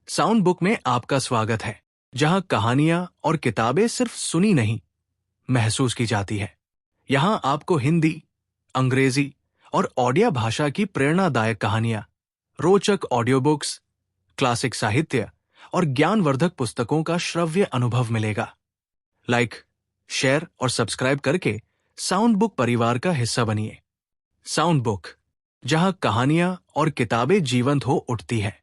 Sound book में आपका स्वागत है, जहां कहानियां और किताबें सिर्फ सुनी नहीं, महसूस की जाती है। यहां आपको हिंदी, अंग्रेजी और ओडिया भाषा की प्रेरणादायक कहानियां, रोचक ऑडियो बुक्स, क्लासिक साहित्य और ज्ञानवर्धक पुस्तकों का श्रव्य अनुभव मिलेगा। लाइक, शेयर और सब्सक्राइब करके साउंड बुक परिवार का हिस्सा बनिए। साउंड बुक, जहां कहानियां और किताबें जीवंत हो उठती है।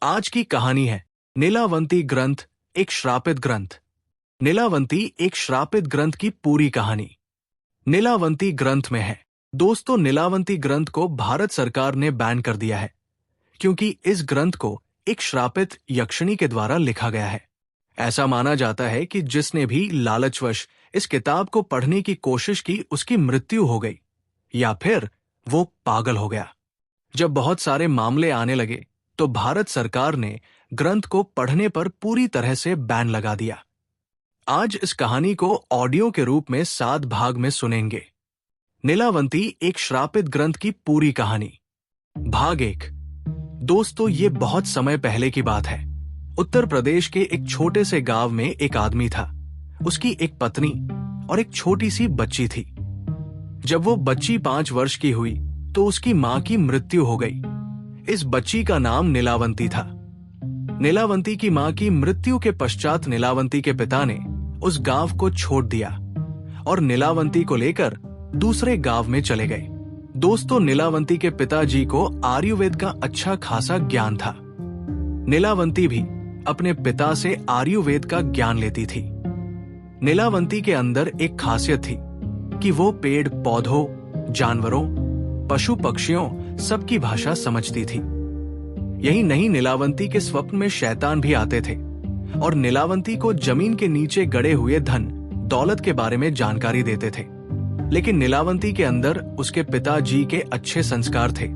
आज की कहानी है नीलावंती ग्रंथ, एक श्रापित ग्रंथ। नीलावंती एक श्रापित ग्रंथ की पूरी कहानी नीलावंती ग्रंथ में है। दोस्तों, नीलावंती ग्रंथ को भारत सरकार ने बैन कर दिया है क्योंकि इस ग्रंथ को एक श्रापित यक्षिणी के द्वारा लिखा गया है। ऐसा माना जाता है कि जिसने भी लालचवश इस किताब को पढ़ने की कोशिश की, उसकी मृत्यु हो गई या फिर वो पागल हो गया। जब बहुत सारे मामले आने लगे तो भारत सरकार ने ग्रंथ को पढ़ने पर पूरी तरह से बैन लगा दिया। आज इस कहानी को ऑडियो के रूप में 7 भाग में सुनेंगे। नीलावंती एक श्रापित ग्रंथ की पूरी कहानी। भाग 1। दोस्तों, ये बहुत समय पहले की बात है। उत्तर प्रदेश के एक छोटे से गांव में एक आदमी था। उसकी एक पत्नी और एक छोटी सी बच्ची थी। जब वो बच्ची 5 वर्ष की हुई तो उसकी मां की मृत्यु हो गई। इस बच्ची का नाम नीलावंती था। नीलावंती की मां की मृत्यु के पश्चात नीलावंती के पिता ने उस गांव को छोड़ दिया और नीलावंती को लेकर दूसरे गांव में चले गए। दोस्तों, नीलावंती के पिताजी को आयुर्वेद का अच्छा खासा ज्ञान था। नीलावंती भी अपने पिता से आयुर्वेद का ज्ञान लेती थी। नीलावंती के अंदर एक खासियत थी कि वो पेड़ पौधों, जानवरों, पशु पक्षियों सबकी भाषा समझती थी। यही नहीं, नीलावंती के स्वप्न में शैतान भी आते थे और नीलावंती को जमीन के नीचे गड़े हुए धन दौलत के बारे में जानकारी देते थे। लेकिन नीलावंती के अंदर उसके पिताजी के अच्छे संस्कार थे,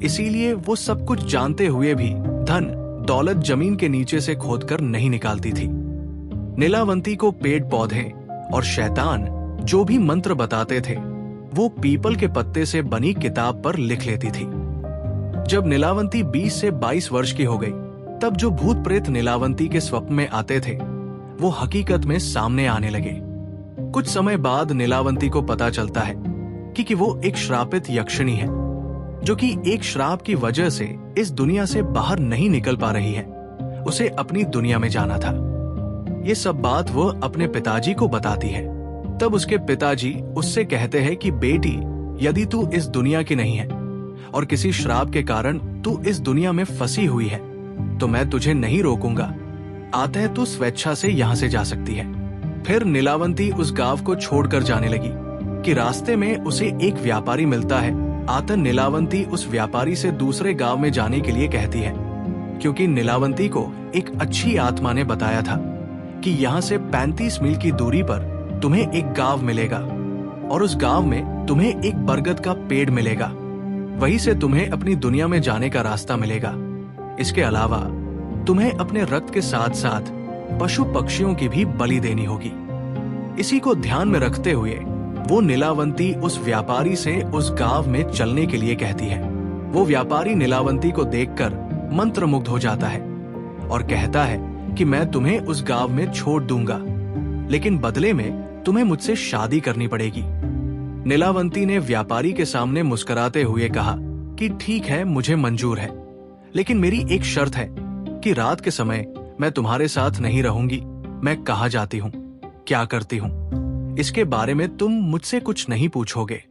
इसीलिए वो सब कुछ जानते हुए भी धन दौलत जमीन के नीचे से खोदकर नहीं निकालती थी। नीलावंती को पेड़ पौधे और शैतान जो भी मंत्र बताते थे वो पीपल के पत्ते से बनी किताब पर लिख लेती थी। जब नीलावंती 20 से 22 वर्ष की हो गई, तब जो भूत प्रेत नीलावंती के स्वप्न में आते थे वो हकीकत में सामने आने लगे। कुछ समय बाद नीलावंती को पता चलता है कि वो एक श्रापित यक्षिणी है, जो कि एक श्राप की वजह से इस दुनिया से बाहर नहीं निकल पा रही है। उसे अपनी दुनिया में जाना था। ये सब बात वो अपने पिताजी को बताती है। तब उसके पिताजी उससे कहते हैं कि बेटी, यदि तू इस दुनिया की नहीं है और किसी श्राप के कारण तू इस दुनिया में फंसी हुई है तो मैं तुझे नहीं रोकूंगा। आता है तू स्वेच्छा से यहाँ से जा सकती है। फिर नीलावंती उस गांव को छोड़कर जाने लगी कि रास्ते में उसे एक व्यापारी मिलता है। आकर नीलावंती उस व्यापारी से दूसरे गांव में जाने के लिए कहती है, क्योंकि नीलावंती को एक अच्छी आत्मा ने बताया था कि यहाँ से 35 मील की दूरी पर तुम्हें एक गांव मिलेगा और उस गांव में तुम्हें एक बरगद का पेड़ मिलेगा। वहीं से तुम्हें अपनी दुनिया में जाने का रास्ता मिलेगा। इसके अलावा तुम्हें अपने रक्त के साथ साथ पशु पक्षियों की भी बलि देनी होगी। इसी को ध्यान में रखते हुए वो नीलावंती उस व्यापारी से उस गांव में चलने के लिए कहती है। वो व्यापारी नीलावंती को देखकर मंत्रमुग्ध हो जाता है और कहता है कि मैं तुम्हें उस गांव में छोड़ दूंगा, लेकिन बदले में तुम्हें मुझसे शादी करनी पड़ेगी। नीलावंती ने व्यापारी के सामने मुस्कुराते हुए कहा कि ठीक है, मुझे मंजूर है, लेकिन मेरी एक शर्त है कि रात के समय मैं तुम्हारे साथ नहीं रहूंगी। मैं कहाँ जाती हूँ, क्या करती हूँ, इसके बारे में तुम मुझसे कुछ नहीं पूछोगे।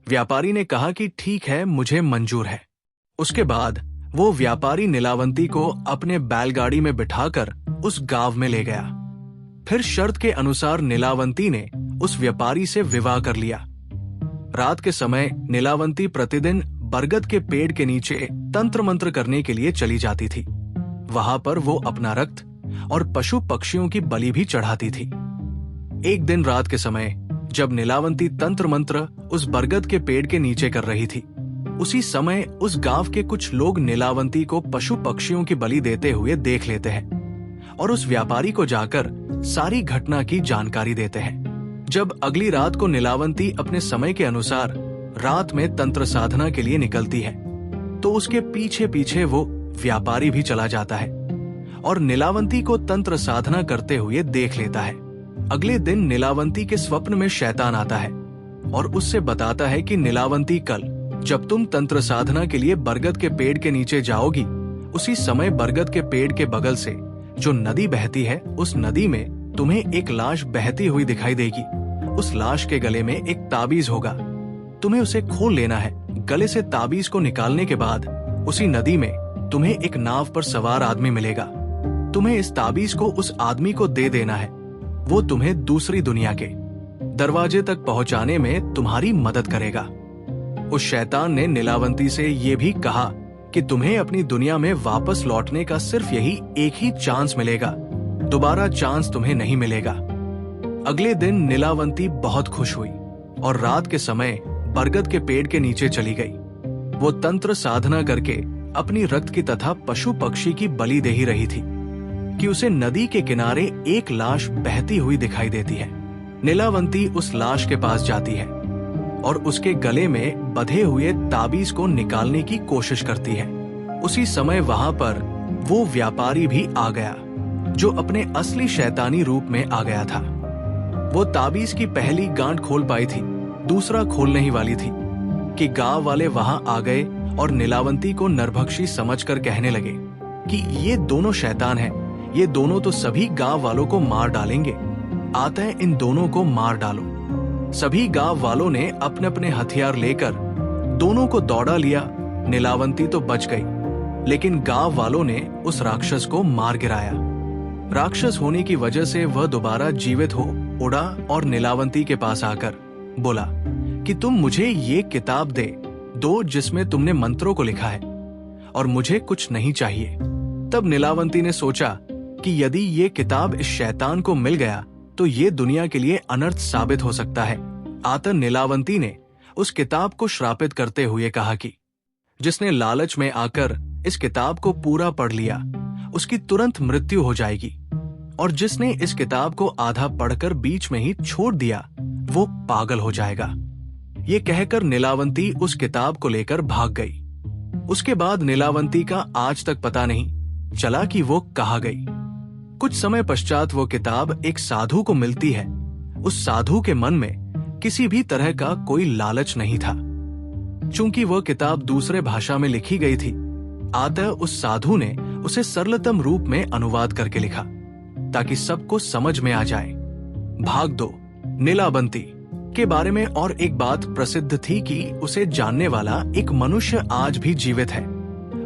व्यापारी ने कहा कि ठीक है, मुझे मंजूर है। उसके बाद वो व्यापारी नीलावंती को अपने बैलगाड़ी में बिठाकर उस गांव में ले गया। फिर शर्त के अनुसार नीलावंती ने उस व्यापारी से विवाह कर लिया। रात के समय नीलावंती प्रतिदिन बरगद के पेड़ के नीचे तंत्र मंत्र करने के लिए चली जाती थी। वहां पर वो अपना रक्त और पशु पक्षियों की बलि भी चढ़ाती थी। एक दिन रात के समय जब नीलावंती तंत्र मंत्र उस बरगद के पेड़ के नीचे कर रही थी, उसी समय उस गांव के कुछ लोग नीलावंती को पशु पक्षियों की बलि देते हुए देख लेते हैं और उस व्यापारी को जाकर सारी घटना की जानकारी देते हैं। जब अगली रात को नीलावंती अपने समय के अनुसार रात में तंत्र साधना के लिए निकलती है तो उसके पीछे पीछे वो व्यापारी भी चला जाता है और नीलावंती को तंत्र साधना करते हुए देख लेता है। अगले दिन नीलावंती के स्वप्न में शैतान आता है और उससे बताता है कि नीलावंती, कल जब तुम तंत्र साधना के लिए बरगद के पेड़ के नीचे जाओगी, उसी समय बरगद के पेड़ के बगल से जो नदी बहती है, उस नदी में तुम्हें एक लाश बहती हुई दिखाई देगी। उस लाश के गले में एक ताबीज होगा, तुम्हें उसे खोल लेना है। गले से ताबीज को निकालने के बाद उसी नदी में तुम्हें एक नाव पर सवार आदमी मिलेगा। तुम्हें इस ताबीज को उस आदमी को दे देना है। वो तुम्हें दूसरी दुनिया के दरवाजे तक पहुंचाने में तुम्हारी मदद करेगा। उस शैतान ने नीलावंती से ये भी कहा कि तुम्हें अपनी दुनिया में वापस लौटने का सिर्फ यही एक ही चांस मिलेगा, दोबारा चांस तुम्हें नहीं मिलेगा। अगले दिन नीलावंती बहुत खुश हुई और रात के समय बरगद के पेड़ के नीचे चली गई। वो तंत्र साधना करके अपनी रक्त की तथा पशु पक्षी की बलि दे ही रही थी कि उसे नदी के किनारे एक लाश बहती हुई दिखाई देती है। नीलावंती उस लाश के पास जाती है और उसके गले में बंधे हुए ताबीज को निकालने की कोशिश करती है। उसी समय वहां पर वो व्यापारी भी आ गया जो अपने असली शैतानी रूप में आ गया था। वो ताबीज की पहली गांठ खोल पाई थी, दूसरा खोलने ही वाली थी कि गांव वाले वहां आ गए और नीलावंती को नरभक्षी समझकर कहने लगे कि ये दोनों शैतान हैं, ये दोनों तो सभी गांव वालों को मार डालेंगे। आता है, इन दोनों को मार डालो। सभी गांव वालों ने अपने अपने हथियार लेकर दोनों को दौड़ा लिया। नीलावंती तो बच गई, लेकिन गांव वालों ने उस राक्षस को मार गिराया। राक्षस होने की वजह से वह दोबारा जीवित हो उड़ा और नीलावंती के पास आकर बोला कि तुम मुझे ये किताब दो जिसमें तुमने मंत्रों को लिखा है, और मुझे कुछ नहीं चाहिए। तब नीलावंती ने सोचा कि यदि ये किताब इस शैतान को मिल गया तो ये दुनिया के लिए अनर्थ साबित हो सकता है। आतर नीलावंती ने उस किताब को श्रापित करते हुए कहा कि जिसने लालच में आकर इस किताब को पूरा पढ़ लिया, उसकी तुरंत मृत्यु हो जाएगी, और जिसने इस किताब को आधा पढ़कर बीच में ही छोड़ दिया, वो पागल हो जाएगा। ये कहकर नीलावंती उस किताब को लेकर भाग गई। उसके बाद नीलावंती का आज तक पता नहीं चला कि वो कहाँ गई। कुछ समय पश्चात वो किताब एक साधु को मिलती है। उस साधु के मन में किसी भी तरह का कोई लालच नहीं था। चूंकि वह किताब दूसरे भाषा में लिखी गई थी, अतः उस साधु ने उसे सरलतम रूप में अनुवाद करके लिखा ताकि सबको समझ में आ जाए। भाग 2 नीलावंती के बारे में और एक बात प्रसिद्ध थी कि उसे जानने वाला एक मनुष्य आज भी जीवित है।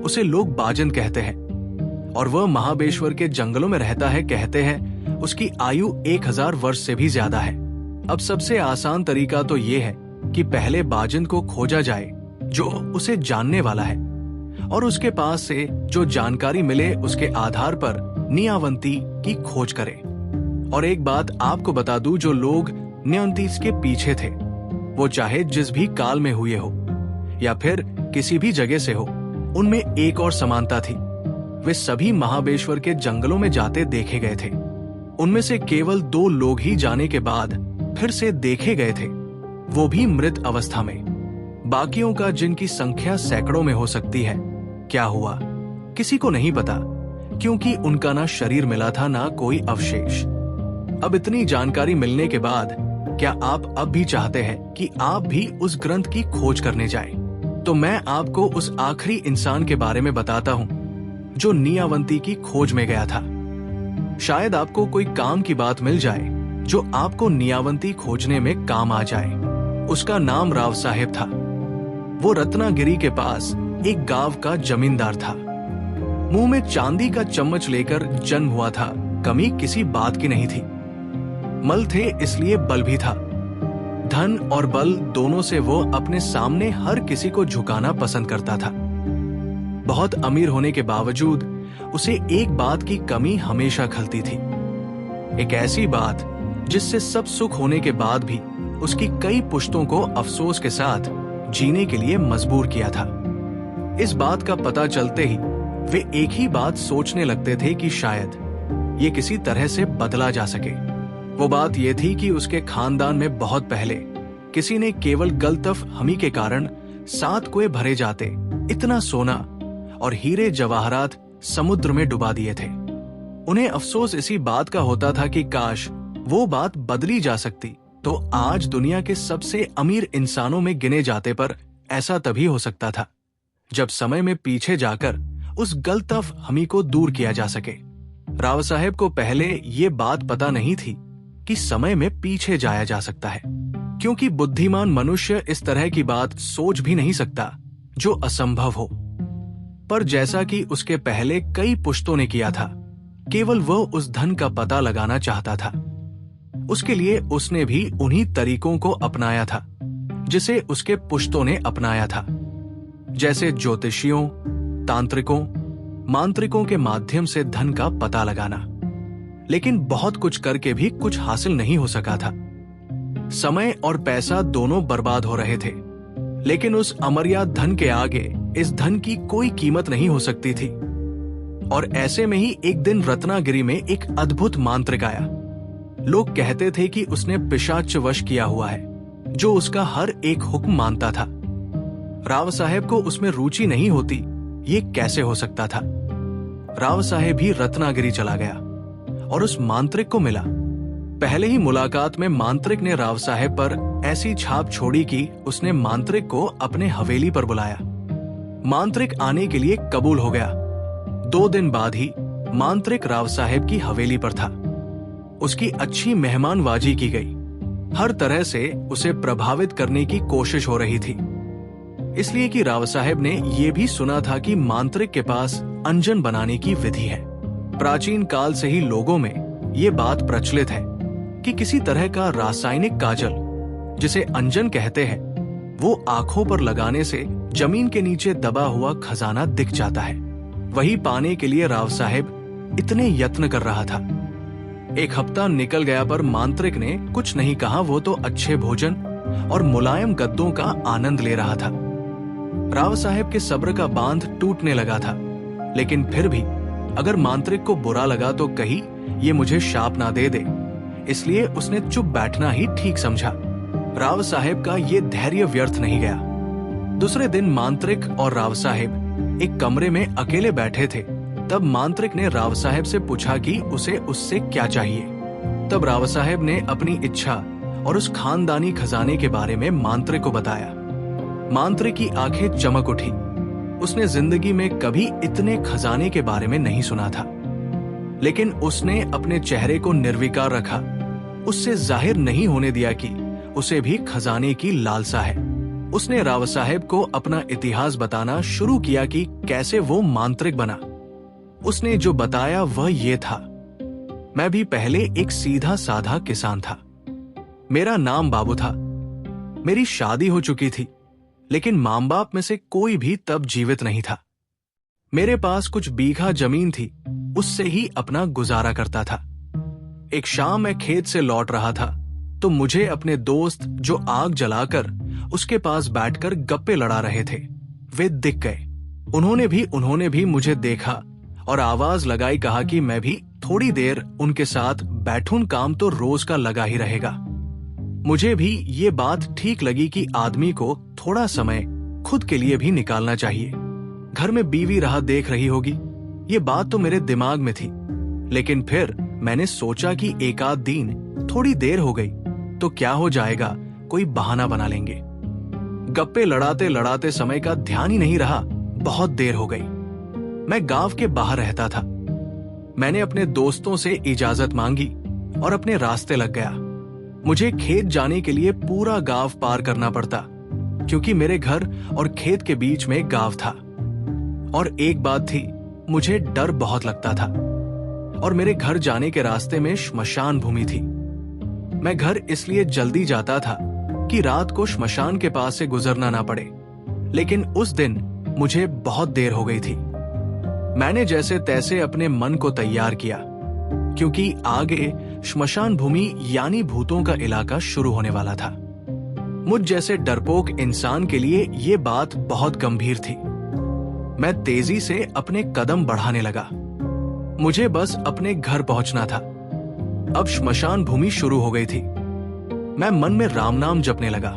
उसे लोग बाजन कहते हैं और वह महाबेश्वर के जंगलों में रहता है। कहते हैं उसकी आयु 1000 वर्ष से भी ज्यादा है। अब सबसे आसान तरीका तो ये है कि पहले बाजन को खोजा जाए जो उसे जानने वाला है, और उसके पास से जो जानकारी मिले उसके आधार पर नीलावंती की खोज करे। और एक बात आपको बता दूं, जो लोग नीलावंती के पीछे थे, वो चाहे जिस भी काल में हुए हो या फिर किसी भी जगह से हो, उनमें एक और समानता थी। वे सभी महाबेश्वर के जंगलों में जाते देखे गए थे। उनमें से केवल 2 लोग ही जाने के बाद फिर से देखे गए थे, वो भी मृत अवस्था में। बाकियों का, जिनकी संख्या सैकड़ों में हो सकती है, क्या हुआ किसी को नहीं पता, क्योंकि उनका ना शरीर मिला था ना कोई अवशेष। अब इतनी जानकारी मिलने के बाद क्या आप अब भी चाहते हैं कि आप भी उस ग्रंथ की खोज करने जाएं? तो मैं आपको उस आखिरी इंसान के बारे में बताता हूं जो नीलावंती की खोज में गया था। शायद आपको कोई काम की बात मिल जाए जो आपको नीलावंती खोजने में काम आ जाए। उसका नाम राव साहेब था। वो रत्नागिरी के पास एक गांव का जमींदार था। मुंह में चांदी का चम्मच लेकर जन्म हुआ था, कमी किसी बात की नहीं थी। मल थे इसलिए बल भी था। धन और बल दोनों से वो अपने सामने हर किसी को झुकाना पसंद करता था। बहुत अमीर होने के बावजूद उसे एक बात की कमी हमेशा खलती थी, एक ऐसी बात जिससे सब सुख होने के बाद भी उसकी कई पुश्तों को अफसोस के साथ जीने के लिए मजबूर किया था। इस बात का पता चलते ही वे एक ही बात सोचने लगते थे कि शायद ये किसी तरह से बदला जा सके। वो बात ये थी कि उसके खानदान में बहुत पहले किसी ने केवल गलतफ हमी के कारण 7 कुएं भरे जाते इतना सोना और हीरे जवाहरात समुद्र में डुबा दिए थे। उन्हें अफसोस इसी बात का होता था कि काश वो बात बदली जा सकती तो आज दुनिया के सबसे अमीर इंसानों में गिने जाते, पर ऐसा तभी हो सकता था जब समय में पीछे जाकर उस गलतफहमी को दूर किया जा सके। राव साहेब को पहले ये बात पता नहीं थी कि समय में पीछे जाया जा सकता है, क्योंकि बुद्धिमान मनुष्य इस तरह की बात सोच भी नहीं सकता जो असंभव हो। पर जैसा कि उसके पहले कई पुश्तों ने किया था, केवल वह उस धन का पता लगाना चाहता था। उसके लिए उसने भी उन्हीं तरीकों को अपनाया था जिसे उसके पुश्तों ने अपनाया था, जैसे ज्योतिषियों, तांत्रिकों, मांत्रिकों के माध्यम से धन का पता लगाना। लेकिन बहुत कुछ करके भी कुछ हासिल नहीं हो सका था। समय और पैसा दोनों बर्बाद हो रहे थे, लेकिन उस अमर्याद धन के आगे इस धन की कोई कीमत नहीं हो सकती थी। और ऐसे में ही एक दिन रत्नागिरी में एक अद्भुत मांत्रिक आया। लोग कहते थे कि उसने पिशाच वश किया हुआ है, जो उसका हर एक हुक्म मानता था। राव साहेब को उसमें रुचि नहीं होती, ये कैसे हो सकता था। राव साहेब ही रत्नागिरी चला गया और उस मांत्रिक को मिला। पहले ही मुलाकात में मांत्रिक ने राव साहेब पर ऐसी छाप छोड़ी कि उसने मांत्रिक को अपने हवेली पर बुलाया। मांत्रिक आने के लिए कबूल हो गया। 2 दिन बाद ही मांत्रिक राव साहेब की हवेली पर था। उसकी अच्छी मेहमानबाजी की गई। हर तरह से उसे प्रभावित करने की कोशिश हो रही थी, इसलिए कि राव साहेब ने यह भी सुना था कि मांत्रिक के पास अंजन बनाने की विधि है। प्राचीन काल से ही लोगों में ये बात प्रचलित है कि किसी तरह का रासायनिक काजल, जिसे अंजन कहते हैं, वो आंखों पर लगाने से जमीन के नीचे दबा हुआ खजाना दिख जाता है। वही पाने के लिए राव साहेब इतने यत्न कर रहा था। एक हफ्ता निकल गया, पर मांत्रिक ने कुछ नहीं कहा। वो तो अच्छे भोजन और मुलायम गद्दों का आनंद ले रहा था। राव साहेब के सब्र का बांध टूटने लगा था, लेकिन फिर भी अगर मांत्रिक को बुरा लगा तो कहीं ये मुझे शाप ना दे दे, इसलिए उसने चुप बैठना ही ठीक समझा। राव साहेब का ये धैर्य व्यर्थ नहीं गया। दूसरे दिन मांत्रिक और राव साहेब एक कमरे में अकेले बैठे थे। तब मांत्रिक ने राव साहेब से पूछा कि उसे उससे क्या चाहिए। तब राव साहेब ने अपनी इच्छा और उस खानदानी खजाने के बारे में मांत्रिक को बताया। मांत्रिक की आंखें चमक उठी। उसने जिंदगी में कभी इतने खजाने के बारे में नहीं सुना था, लेकिन उसने अपने चेहरे को निर्विकार रखा। उससे जाहिर नहीं होने दिया कि उसे भी खजाने की लालसा है। उसने राव साहेब को अपना इतिहास बताना शुरू किया कि कैसे वो मांत्रिक बना। उसने जो बताया वह ये था, मैं भी पहले एक सीधा साधा किसान था। मेरा नाम बाबू था। मेरी शादी हो चुकी थी, लेकिन मां बाप में से कोई भी तब जीवित नहीं था। मेरे पास कुछ बीघा जमीन थी, उससे ही अपना गुजारा करता था। एक शाम मैं खेत से लौट रहा था तो मुझे अपने दोस्त जो आग जलाकर उसके पास बैठकर गप्पे लड़ा रहे थे, वे दिख गए। उन्होंने भी मुझे देखा और आवाज लगाई, कहा कि मैं भी थोड़ी देर उनके साथ बैठूं, काम तो रोज का लगा ही रहेगा। मुझे भी ये बात ठीक लगी कि आदमी को थोड़ा समय खुद के लिए भी निकालना चाहिए। घर में बीवी राह देख रही होगी, ये बात तो मेरे दिमाग में थी। लेकिन फिर मैंने सोचा कि एक आध दिन, थोड़ी देर हो गई तो क्या हो जाएगा, कोई बहाना बना लेंगे। गप्पे लड़ाते लड़ाते समय का ध्यान ही नहीं रहा, बहुत देर हो गई। मैं गांव के बाहर रहता था। मैंने अपने दोस्तों से इजाजत मांगी और अपने रास्ते लग गया। मुझे खेत जाने के लिए पूरा गांव पार करना पड़ता, क्योंकि मेरे घर और खेत के बीच में गांव था। और एक बात थी, मुझे डर बहुत लगता था और मेरे घर जाने के रास्ते में श्मशान भूमि थी। मैं घर इसलिए जल्दी जाता था कि रात को श्मशान के पास से गुजरना ना पड़े, लेकिन उस दिन मुझे बहुत देर हो गई थी। मैंने जैसे तैसे अपने मन को तैयार किया, क्योंकि आगे श्मशान भूमि यानी भूतों का इलाका शुरू होने वाला था। मुझ जैसे डरपोक इंसान के लिए ये बात बहुत गंभीर थी। मैं तेजी से अपने कदम बढ़ाने लगा। मुझे बस अपने घर पहुंचना था। अब श्मशान भूमि शुरू हो गई थी। मैं मन में राम नाम जपने लगा।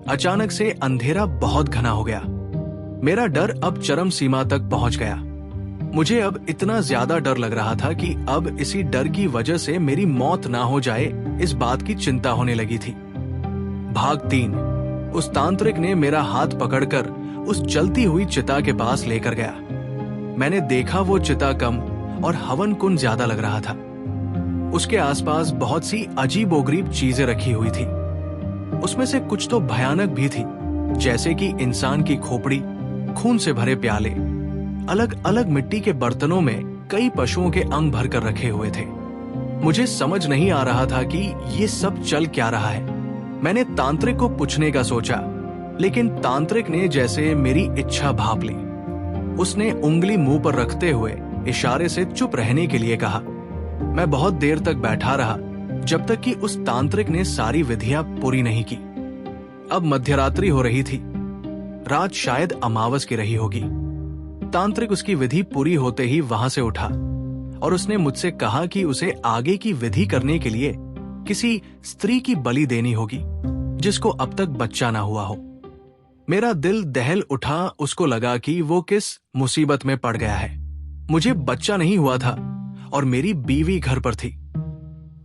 अचानक से अंधेरा बहुत घना हो गया। मेरा डर अब चरम सीमा तक पहुंच गया। मुझे अब इतना ज्यादा डर लग रहा था कि अब इसी डर की वजह से मेरी मौत ना हो जाए, इस बात की चिंता होने लगी थी। भाग 3। उस तांत्रिक ने मेरा हाथ पकड़कर उस जलती हुई चिता के पास लेकर गया। मैंने देखा वो चिता कम और हवन कुंड ज्यादा लग रहा था। उसके आसपास बहुत सी अजीबोगरीब चीजें रखी हुई थी। उसमें से कुछ तो भयानक भी थी, जैसे कि इंसान की खोपड़ी, खून से भरे प्याले, अलग अलग मिट्टी के बर्तनों में कई पशुओं के अंग भरकर रखे हुए थे। मुझे समझ नहीं आ रहा था कि ये सब चल क्या रहा है। मैंने तांत्रिक को पूछने का सोचा, लेकिन तांत्रिक ने जैसे मेरी इच्छा भांप ली। उसने उंगली मुंह पर रखते हुए इशारे से चुप रहने के लिए कहा। मैं बहुत देर तक बैठा रहा, जब तक कि उस तांत्रिक ने सारी विधियां पूरी नहीं की। अब मध्यरात्रि हो रही थी, रात शायद अमावस की रही होगी। तांत्रिक उसकी विधि पूरी होते ही वहां से उठा और उसने मुझसे कहा कि उसे आगे की विधि करने के लिए किसी स्त्री की बलि देनी होगी जिसको अब तक बच्चा ना हुआ हो। मेरा दिल दहल उठा। उसको लगा कि वो किस मुसीबत में पड़ गया है। मुझे बच्चा नहीं हुआ था और मेरी बीवी घर पर थी।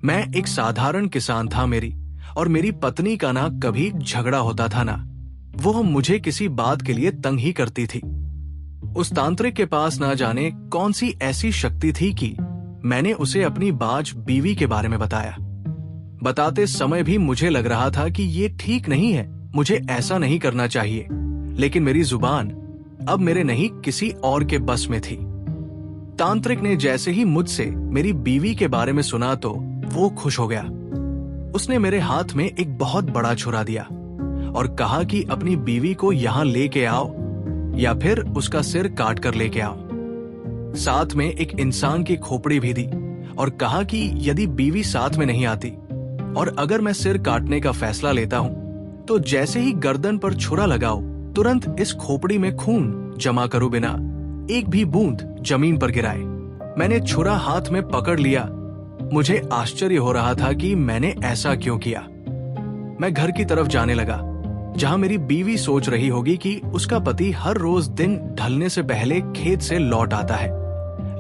मैं एक साधारण किसान था। मेरी पत्नी का ना कभी झगड़ा होता था, ना वो मुझे किसी बात के लिए तंग ही करती थी। उस तांत्रिक के पास ना जाने कौन सी ऐसी शक्ति थी कि मैंने उसे अपनी बाज बीवी के बारे में बताया। बताते समय भी मुझे लग रहा था कि ये ठीक नहीं है, मुझे ऐसा नहीं करना चाहिए, लेकिन मेरी जुबान अब मेरे नहीं किसी और के बस में थी। तांत्रिक ने जैसे ही मुझसे मेरी बीवी के बारे में सुना तो वो खुश हो गया। उसने मेरे हाथ में एक बहुत बड़ा छुरा दिया और कहा कि अपनी बीवी को यहां लेके आओ या फिर उसका सिर काट कर लेके आओ। साथ में एक इंसान की खोपड़ी भी दी और कहा कि यदि बीवी साथ में नहीं आती और अगर मैं सिर काटने का फैसला लेता हूं तो जैसे ही गर्दन पर छुरा लगाओ, तुरंत इस खोपड़ी में खून जमा करो बिना एक भी बूंद जमीन पर गिराए। मैंने छुरा हाथ में पकड़ लिया। मुझे आश्चर्य हो रहा था कि मैंने ऐसा क्यों किया। मैं घर की तरफ जाने लगा, जहां मेरी बीवी सोच रही होगी कि उसका पति हर रोज दिन ढलने से पहले खेत से लौट आता है।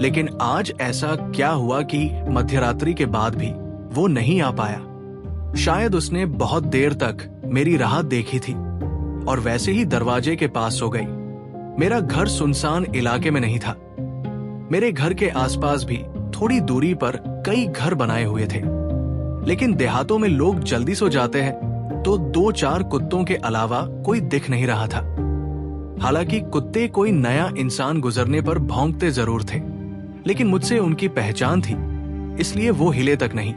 लेकिन आज ऐसा क्या हुआ कि मध्यरात्रि के बाद भी वो नहीं आ पाया। शायद उसने बहुत देर तक मेरी राह देखी थी और वैसे ही दरवाजे के पास सो गई। मेरा घर सुनसान इलाके में नहीं था। मेरे घर के आसपास भी थोड़ी दूरी पर कई घर बनाए हुए थे, लेकिन देहातों में लोग जल्दी सो जाते हैं तो 2-4 कुत्तों के अलावा कोई दिख नहीं रहा था। हालांकि कुत्ते कोई नया इंसान गुजरने पर भौंकते जरूर थे, लेकिन मुझसे उनकी पहचान थी, इसलिए वो हिले तक नहीं।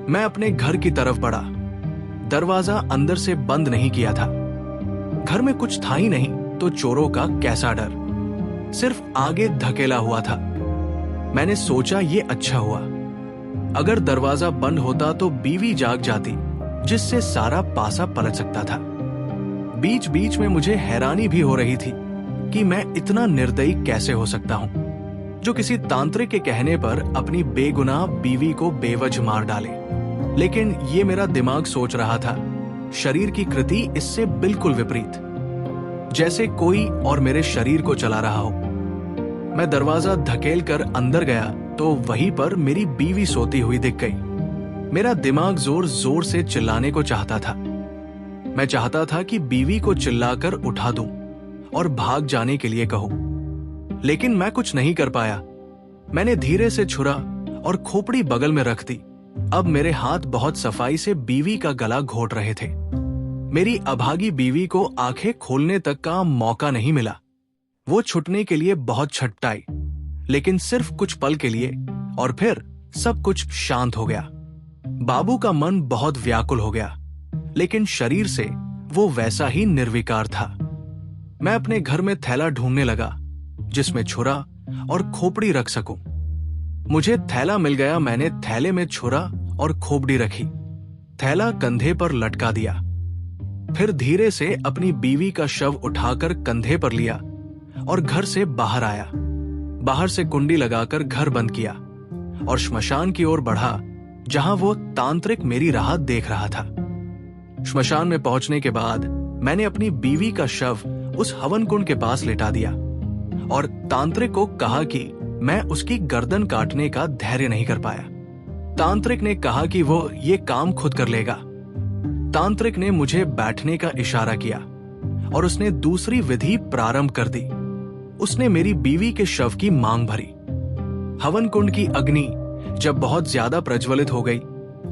मैं अपने घर की तरफ बढ़ा। दरवाजा अंदर से बंद नहीं किया था। घर में कुछ था ही नहीं तो चोरों का कैसा डर, सिर्फ आगे धकेला हुआ था। मैंने सोचा ये अच्छा हुआ। अगर दरवाजा बंद होता तो बीवी जाग जाती, जिससे सारा पासा पलट सकता था। बीच बीच में मुझे हैरानी भी हो रही थी कि मैं इतना निर्दयी कैसे हो सकता हूं, जो किसी तांत्रिक के कहने पर अपनी बेगुनाह बीवी को बेवजह मार डाले। लेकिन ये मेरा दिमाग सोच रहा था, शरीर की कृति इससे बिल्कुल विपरीत, जैसे कोई और मेरे शरीर को चला रहा हो। मैं दरवाजा धकेल कर अंदर गया तो वहीं पर मेरी बीवी सोती हुई दिख गई। मेरा दिमाग जोर जोर से चिल्लाने को चाहता था। मैं चाहता था कि बीवी को चिल्लाकर उठा दूं और भाग जाने के लिए कहूं, लेकिन मैं कुछ नहीं कर पाया। मैंने धीरे से छुरा और खोपड़ी बगल में रख दी। अब मेरे हाथ बहुत सफाई से बीवी का गला घोट रहे थे। मेरी अभागी बीवी को आंखें खोलने तक का मौका नहीं मिला। वो छुटने के लिए बहुत छटपटाई, लेकिन सिर्फ कुछ पल के लिए, और फिर सब कुछ शांत हो गया। बाबू का मन बहुत व्याकुल हो गया, लेकिन शरीर से वो वैसा ही निर्विकार था। मैं अपने घर में थैला ढूंढने लगा जिसमें छुरा और खोपड़ी रख सकूं। मुझे थैला मिल गया। मैंने थैले में छुरा और खोपड़ी रखी, थैला कंधे पर लटका दिया, फिर धीरे से अपनी बीवी का शव उठाकर कंधे पर लिया और घर से बाहर आया। बाहर से कुंडी लगाकर घर बंद किया और श्मशान की ओर बढ़ा, जहां वो तांत्रिक मेरी राह देख रहा था। श्मशान में पहुंचने के बाद मैंने अपनी बीवी का शव उस हवन कुंड के पास लेटा दिया और तांत्रिक को कहा कि मैं उसकी गर्दन काटने का धैर्य नहीं कर पाया। तांत्रिक ने कहा कि वो ये काम खुद कर लेगा। तांत्रिक ने मुझे बैठने का इशारा किया और उसने दूसरी विधि प्रारंभ कर दी। उसने मेरी बीवी के शव की मांग भरी। हवन कुंड की अग्नि जब बहुत ज्यादा प्रज्वलित हो गई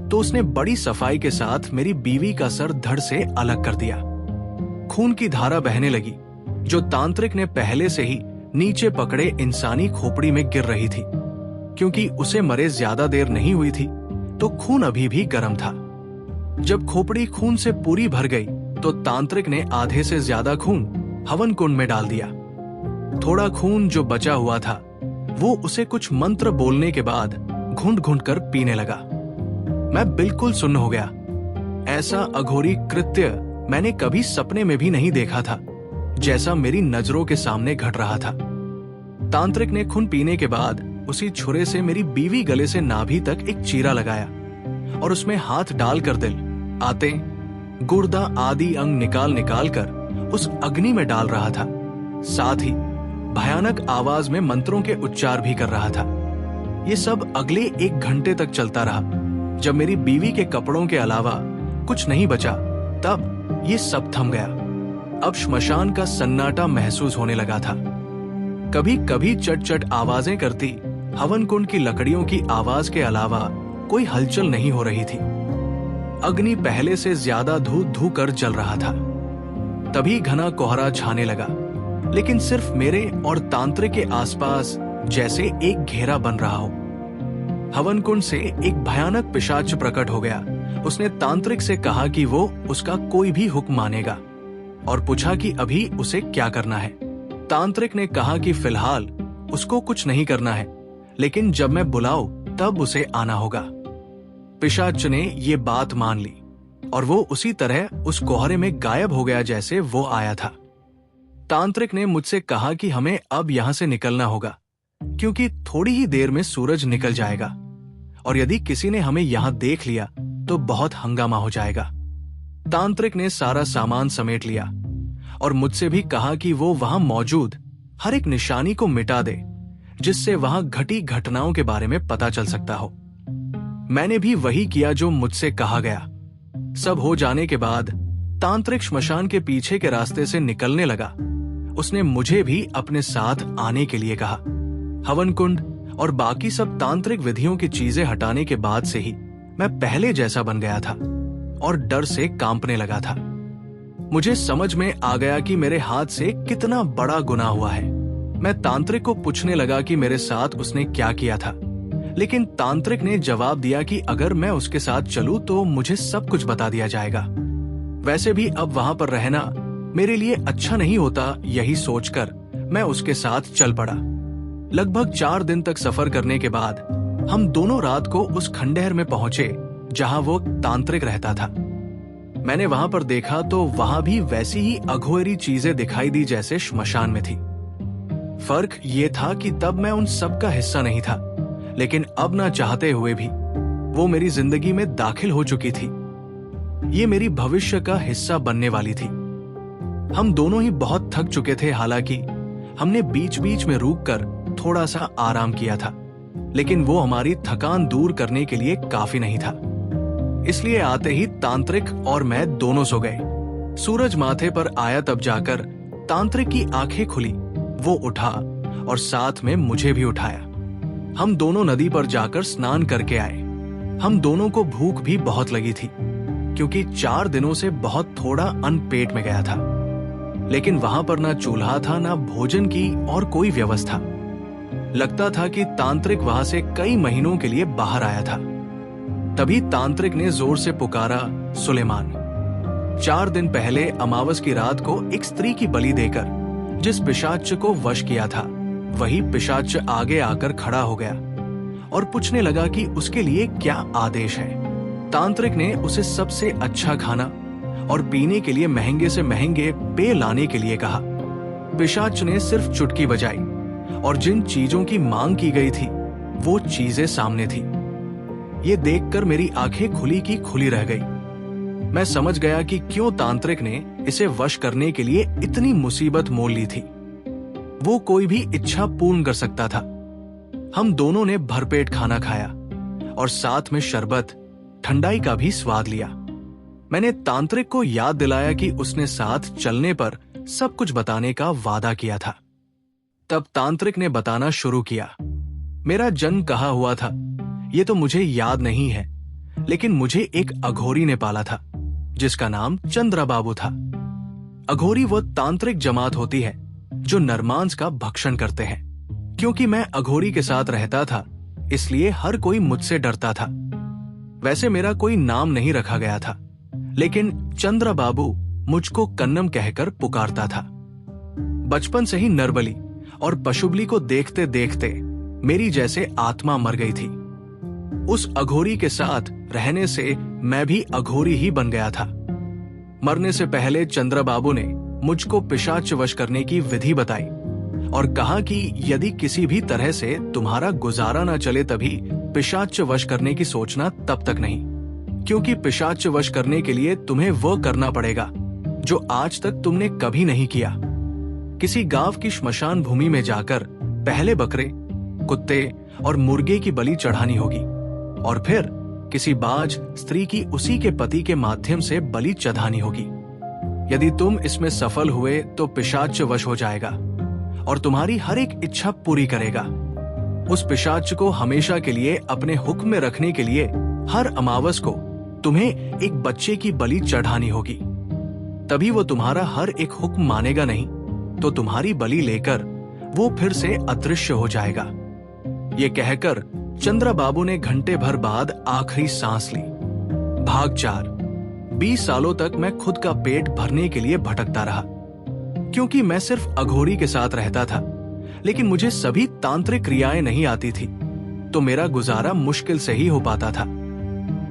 तो उसने बड़ी सफाई के साथ मेरी बीवी का सर धड़ से अलग कर दिया। खून की धारा बहने लगी जो तांत्रिक ने पहले से ही नीचे पकड़े इंसानी खोपड़ी में गिर रही थी। क्योंकि उसे मरे ज्यादा देर नहीं हुई थी तो खून अभी भी गर्म था। जब खोपड़ी खून से पूरी भर गई तो तांत्रिक ने आधे से ज्यादा खून हवन कुंड में डाल दिया। थोड़ा खून जो बचा हुआ था वो उसे कुछ मंत्र बोलने के बाद घुंट घुंट कर पीने लगा। मैं बिल्कुल सुन्न हो गया। ऐसा अघोरी कृत्य मैंने कभी सपने में भी नहीं देखा था जैसा मेरी नजरों के सामने घट रहा था। तांत्रिक ने खून पीने के बाद उसी छुरे से मेरी बीवी गले से नाभि तक एक चीरा लगाया और उसमें हाथ डालकर दिल, आते, गुर्दा आदि अंग निकाल निकाल कर उस अग्नि में डाल रहा था। साथ ही भयानक आवाज में मंत्रों के उच्चार भी कर रहा था। ये सब अगले 1 घंटे तक चलता रहा। जब मेरी बीवी के कपड़ों के अलावा कुछ नहीं बचा तब ये सब थम गया। अब श्मशान का सन्नाटा महसूस होने लगा था। कभी कभी चट चट आवाजें करती हवन कुंड की लकड़ियों की आवाज के अलावा कोई हलचल नहीं हो रही थी। अग्नि पहले से ज्यादा धू धू कर जल रहा था। तभी घना कोहरा छाने लगा, लेकिन सिर्फ मेरे और तांत्रिक के आसपास जैसे एक घेरा बन रहा हो। हवन कुंड से एक भयानक पिशाच प्रकट हो गया। उसने तांत्रिक से कहा कि वो उसका कोई भी हुक्म मानेगा और पूछा कि अभी उसे क्या करना है। तांत्रिक ने कहा कि फिलहाल उसको कुछ नहीं करना है, लेकिन जब मैं बुलाऊं तब उसे आना होगा। पिशाच ने ये बात मान ली और वो उसी तरह उस कोहरे में गायब हो गया जैसे वो आया था। तांत्रिक ने मुझसे कहा कि हमें अब यहां से निकलना होगा क्योंकि थोड़ी ही देर में सूरज निकल जाएगा और यदि किसी ने हमें यहां देख लिया तो बहुत हंगामा हो जाएगा। तांत्रिक ने सारा सामान समेट लिया और मुझसे भी कहा कि वो वहां मौजूद हर एक निशानी को मिटा दे जिससे वहां घटी घटनाओं के बारे में पता चल सकता हो। मैंने भी वही किया जो मुझसे कहा गया। सब हो जाने के बाद तांत्रिक श्मशान के पीछे के रास्ते से निकलने लगा। उसने मुझे भी अपने साथ आने के लिए कहा। हवन कुंड और बाकी सब तांत्रिक विधियों की चीजें हटाने के बाद से ही मैं पहले जैसा बन गया था और डर से कांपने लगा था। मुझे समझ में आ गया कि मेरे हाथ से कितना बड़ा गुनाह हुआ है। मैं तांत्रिक को पूछने लगा कि मेरे साथ उसने क्या किया था, लेकिन तांत्रिक ने जवाब दिया कि अगर मैं उसके साथ चलूं तो मुझे सब कुछ बता दिया जाएगा। वैसे भी अब वहां पर रहना मेरे लिए अच्छा नहीं होता, यही सोचकर मैं उसके साथ चल पड़ा। लगभग 4 दिन तक सफर करने के बाद हम दोनों रात को उस खंडहर में पहुंचे जहां वो तांत्रिक रहता था। मैंने वहां पर देखा तो वहां भी वैसी ही अघोरी चीजें दिखाई दी जैसे श्मशान में थी। फर्क ये था कि तब मैं उन सब का हिस्सा नहीं था, लेकिन अब ना चाहते हुए भी वो मेरी जिंदगी में दाखिल हो चुकी थी। ये मेरी भविष्य का हिस्सा बनने वाली थी। हम दोनों ही बहुत थक चुके थे। हालांकि हमने बीच बीच में रुककर थोड़ा सा आराम किया था, लेकिन वो हमारी थकान दूर करने के लिए काफी नहीं था। इसलिए आते ही तांत्रिक और मैं दोनों सो गए। सूरज माथे पर आया तब जाकर तांत्रिक की आंखें खुली। वो उठा और साथ में मुझे भी उठाया। हम दोनों नदी पर जाकर स्नान करके आए। हम दोनों को भूख भी बहुत लगी थी क्योंकि 4 दिनों से बहुत थोड़ा अन्न पेट में गया था, लेकिन वहां पर ना चूल्हा था, ना भोजन की और कोई व्यवस्था। लगता था कि तांत्रिक वहां से कई महीनों के लिए बाहर आया था। तभी तांत्रिक ने जोर से पुकारा, सुलेमान। 4 दिन पहले अमावस की रात को एक स्त्री की बलि देकर जिस पिशाच को वश किया था, वही पिशाच आगे आकर खड़ा हो गया और पूछने लगा कि उसके लिए क्या आदेश है। तांत्रिक ने उसे सबसे अच्छा खाना और पीने के लिए महंगे से महंगे पेय लाने के लिए कहा। पिशाच ने सिर्फ चुटकी बजाई और जिन चीजों की मांग की गई थी वो चीजें सामने थी। ये देखकर मेरी आंखें खुली की खुली रह गई। मैं समझ गया कि क्यों तांत्रिक ने इसे वश करने के लिए इतनी मुसीबत मोल ली थी। वो कोई भी इच्छा पूर्ण कर सकता था। हम दोनों ने भरपेट खाना खाया और साथ में शरबत, ठंडाई का भी स्वाद लिया। मैंने तांत्रिक को याद दिलाया कि उसने साथ चलने पर सब कुछ बताने का वादा किया था। तब तांत्रिक ने बताना शुरू किया। मेरा जन्म कहाँ हुआ था ये तो मुझे याद नहीं है, लेकिन मुझे एक अघोरी ने पाला था जिसका नाम चंद्रबाबू था। अघोरी वो तांत्रिक जमात होती है जो नरमांस का भक्षण करते हैं। क्योंकि मैं अघोरी के साथ रहता था इसलिए हर कोई मुझसे डरता था। वैसे मेरा कोई नाम नहीं रखा गया था, लेकिन चंद्रबाबू मुझको कन्नम कहकर पुकारता था। बचपन से ही नरबली और पशुबली को देखते देखते मेरी जैसे आत्मा मर गई थी। उस अघोरी के साथ रहने से मैं भी अघोरी ही बन गया था। मरने से पहले चंद्रबाबू ने मुझको पिशाच वश करने की विधि बताई और कहा कि यदि किसी भी तरह से तुम्हारा गुजारा ना चले तभी पिशाच वश करने की सोचना तब तक नहीं, क्योंकि पिशाच वश करने के लिए तुम्हें वह करना पड़ेगा जो आज तक तुमने कभी नहीं किया। किसी गांव की श्मशान भूमि में जाकर पहले बकरे, कुत्ते और मुर्गे की बलि चढ़ानी होगी और फिर किसी बाज स्त्री की उसी के पति के माध्यम से बलि चढ़ानी होगी। यदि तुम इसमें सफल हुए तो पिशाच वश हो जाएगा और तुम्हारी हर एक इच्छा पूरी करेगा। उस पिशाच को हमेशा के लिए अपने हुक्म में रखने के लिए हर अमावस को तुम्हें एक बच्चे की बलि चढ़ानी होगी। तभी वो तुम्हारा हर एक हुक्म मानेगा, नहीं तो तुम्हारी बलि लेकर वो फिर से अदृश्य हो जाएगा। ये कहकर चंद्रबाबू ने घंटे भर बाद आखिरी सांस ली। भाग 4। 20 सालों तक मैं खुद का पेट भरने के लिए भटकता रहा। क्योंकि मैं सिर्फ अघोरी के साथ रहता था, लेकिन मुझे सभी तांत्रिक क्रियाएं नहीं आती थी, तो मेरा गुजारा मुश्किल से ही हो पाता था।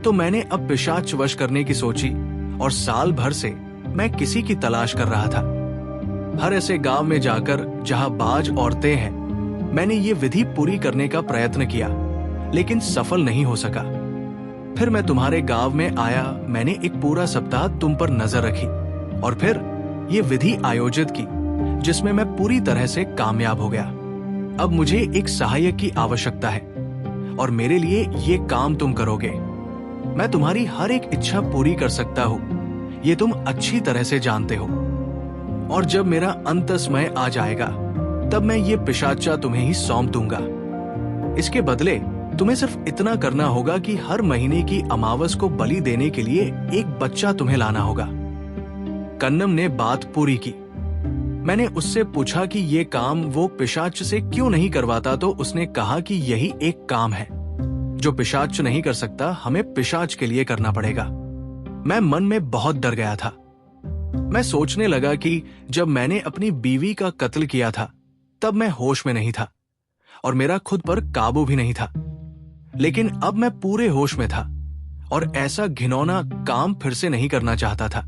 तो मैंने अब पिशाच वश करने की सोची और साल भर से मैं किसी की तलाश कर रहा था। हर ऐसे गांव में जाकर जहां बाज औरतें हैं, मैंने ये विधि पूरी करने का प्रयत्न किया, लेकिन सफल नहीं हो सका। फिर मैं तुम्हारे गांव में आया। मैंने एक पूरा सप्ताह तुम पर नजर रखी और फिर ये विधि आयोजित की, जिसमें मैं पूरी तरह से कामयाब हो गया। अब मुझे एक सहायक की आवश्यकता है और मेरे लिए ये काम तुम करोगे। मैं तुम्हारी हर एक इच्छा पूरी कर सकता हूँ, ये तुम अच्छी तरह से जानते हो। और जब मेरा अंत समय आ जाएगा तब मैं ये पिशाचा तुम्हें ही सौंप दूंगा। इसके बदले तुम्हें सिर्फ इतना करना होगा कि हर महीने की अमावस को बलि देने के लिए एक बच्चा तुम्हें लाना होगा। कन्नम ने बात पूरी की। मैंने उससे पूछा कि ये काम वो पिशाच से क्यों नहीं करवाता, तो उसने कहा कि यही एक काम है जो पिशाच नहीं कर सकता, हमें पिशाच के लिए करना पड़ेगा। मैं मन में बहुत डर गया था। मैं सोचने लगा कि जब मैंने अपनी बीवी का कत्ल किया था तब मैं होश में नहीं था और मेरा खुद पर काबू भी नहीं था, लेकिन अब मैं पूरे होश में था और ऐसा घिनौना काम फिर से नहीं करना चाहता था।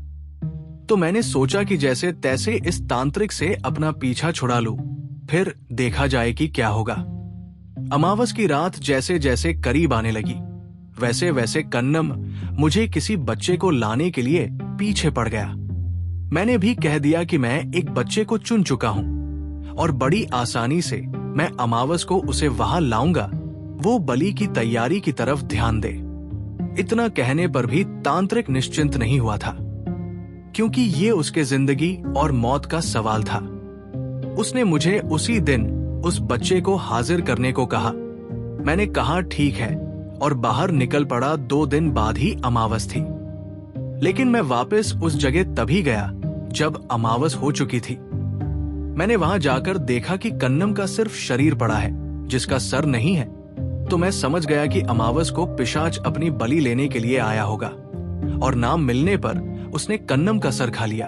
तो मैंने सोचा कि जैसे तैसे इस तांत्रिक से अपना पीछा छुड़ा लूं, फिर देखा जाए कि क्या होगा। अमावस की रात जैसे जैसे करीब आने लगी, वैसे वैसे कन्नम मुझे किसी बच्चे को लाने के लिए पीछे पड़ गया। मैंने भी कह दिया कि मैं एक बच्चे को चुन चुका हूं और बड़ी आसानी से मैं अमावस को उसे वहां लाऊंगा, वो बलि की तैयारी की तरफ ध्यान दे। इतना कहने पर भी तांत्रिक निश्चिंत नहीं हुआ था, क्योंकि ये उसके जिंदगी और मौत का सवाल था। उसने मुझे उसी दिन उस बच्चे को हाजिर करने को कहा। मैंने कहा ठीक है और बाहर निकल पड़ा। 2 दिन बाद ही अमावस थी, लेकिन मैं वापस उस जगह तभी गया जब अमावस हो चुकी थी। मैंने वहां जाकर देखा कि कन्नम का सिर्फ शरीर पड़ा है, जिसका सर नहीं है। तो मैं समझ गया कि अमावस को पिशाच अपनी बलि लेने के लिए आया होगा और नाम मिलने पर उसने कन्नम का सर खा लिया।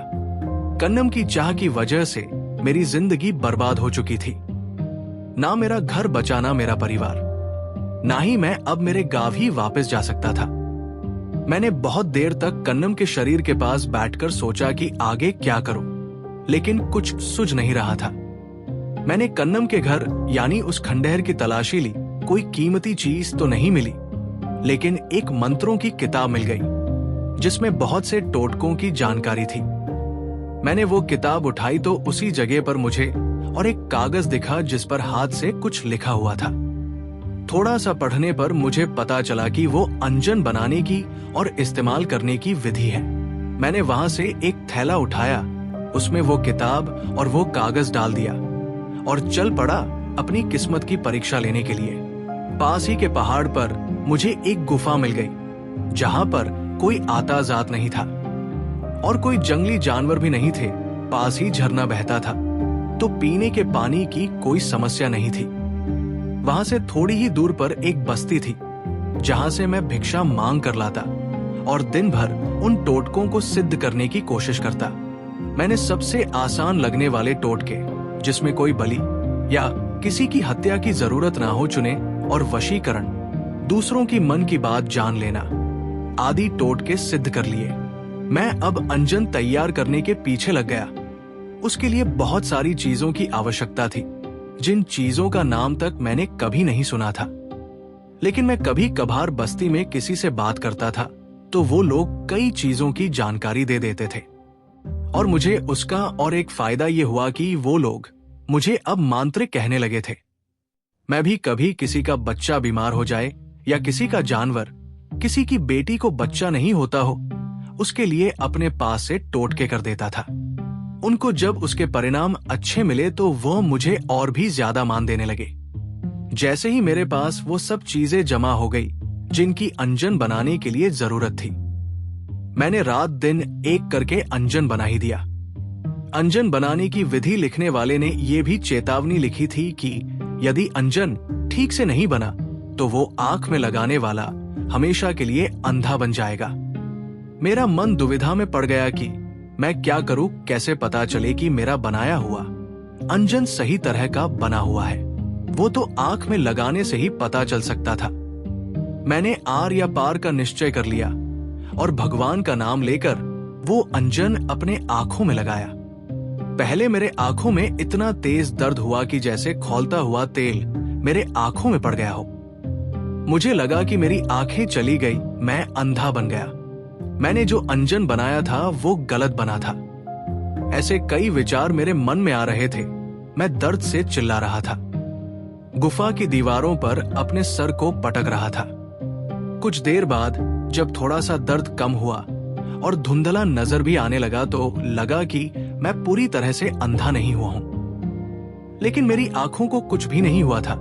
कन्नम की चाह की वजह से मेरी जिंदगी बर्बाद हो चुकी थी। ना मेरा घर बचा, ना मेरा परिवार, ना ही मैं अब मेरे गांव ही वापस जा सकता था। मैंने बहुत देर तक कन्नम के शरीर के पास बैठकर सोचा कि आगे क्या करूं, लेकिन कुछ सूझ नहीं रहा था। मैंने कन्नम के घर यानी उस खंडहर की तलाशी ली। कोई कीमती चीज तो नहीं मिली, लेकिन एक मंत्रों की किताब मिल गई जिसमें बहुत से टोटकों की जानकारी थी। मैंने वो किताब उठाई तो उसी जगह पर मुझे और एक कागज दिखा जिस पर हाथ से कुछ लिखा हुआ था। थोड़ा सा पढ़ने पर मुझे पता चला कि वो अंजन बनाने की और इस्तेमाल करने की विधि है। मैंने वहां से एक थैला उठाया, उसमें वो किताब और वो कागज डाल दिया और चल पड़ा अपनी किस्मत की परीक्षा लेने के लिए। पास ही के पहाड़ पर मुझे एक गुफा मिल गई, जहां पर कोई आता जात नहीं था और कोई जंगली जानवर भी नहीं थे। पास ही झरना बहता था, तो पीने के पानी की कोई समस्या नहीं थी। वहां से थोड़ी ही दूर पर एक बस्ती थी, जहां से मैं भिक्षा मांग कर लाता और दिन भर उन टोटकों को सिद्ध करने की कोशिश करता। मैंने सबसे आसान लगने वाले टोटके, जिसमें कोई बलि या किसी की हत्या की जरूरत ना हो, चुने और वशीकरण, दूसरों की मन की बात जान लेना आदि टोटके सिद्ध कर लिए। मैं अब अंजन तैयार करने के पीछे लग गया। उसके लिए बहुत सारी चीजों की आवश्यकता थी, जिन चीजों का नाम तक मैंने कभी नहीं सुना था। लेकिन मैं कभी कभार बस्ती में किसी से बात करता था, तो वो लोग कई चीजों की जानकारी दे देते थे और मुझे उसका और एक फायदा ये हुआ कि वो लोग मुझे अब मांत्रिक कहने लगे थे। मैं भी कभी किसी का बच्चा बीमार हो जाए या किसी का जानवर, किसी की बेटी को बच्चा नहीं होता हो, उसके लिए अपने पास से टोटके कर देता था। उनको जब उसके परिणाम अच्छे मिले तो वो मुझे और भी ज्यादा मान देने लगे। जैसे ही मेरे पास वो सब चीजें जमा हो गई जिनकी अंजन बनाने के लिए जरूरत थी, मैंने रात दिन एक करके अंजन बना ही दिया। अंजन बनाने की विधि लिखने वाले ने ये भी चेतावनी लिखी थी कि यदि अंजन ठीक से नहीं बना तो वो आंख में लगाने वाला हमेशा के लिए अंधा बन जाएगा। मेरा मन दुविधा में पड़ गया कि मैं क्या करूं, कैसे पता चले कि मेरा बनाया हुआ अंजन सही तरह का बना हुआ है। वो तो आंख में लगाने से ही पता चल सकता था। मैंने आर या पार का निश्चय कर लिया और भगवान का नाम लेकर वो अंजन अपने आंखों में लगाया। पहले मेरे आंखों में इतना तेज दर्द हुआ कि जैसे खौलता हुआ तेल मेरे आंखों में पड़ गया हो। मुझे लगा कि मेरी आंखें चली गई, मैं अंधा बन गया। मैंने जो अंजन बनाया था वो गलत बना था। ऐसे कई विचार मेरे मन में आ रहे थे। मैं दर्द से चिल्ला रहा था। गुफा की दीवारों पर अपने सर को पटक रहा था। कुछ देर बाद जब थोड़ा सा दर्द कम हुआ और धुंधला नजर भी आने लगा तो लगा कि मैं पूरी तरह से अंधा नहीं हुआ हूं। लेकिन मेरी आंखों को कुछ भी नहीं हुआ था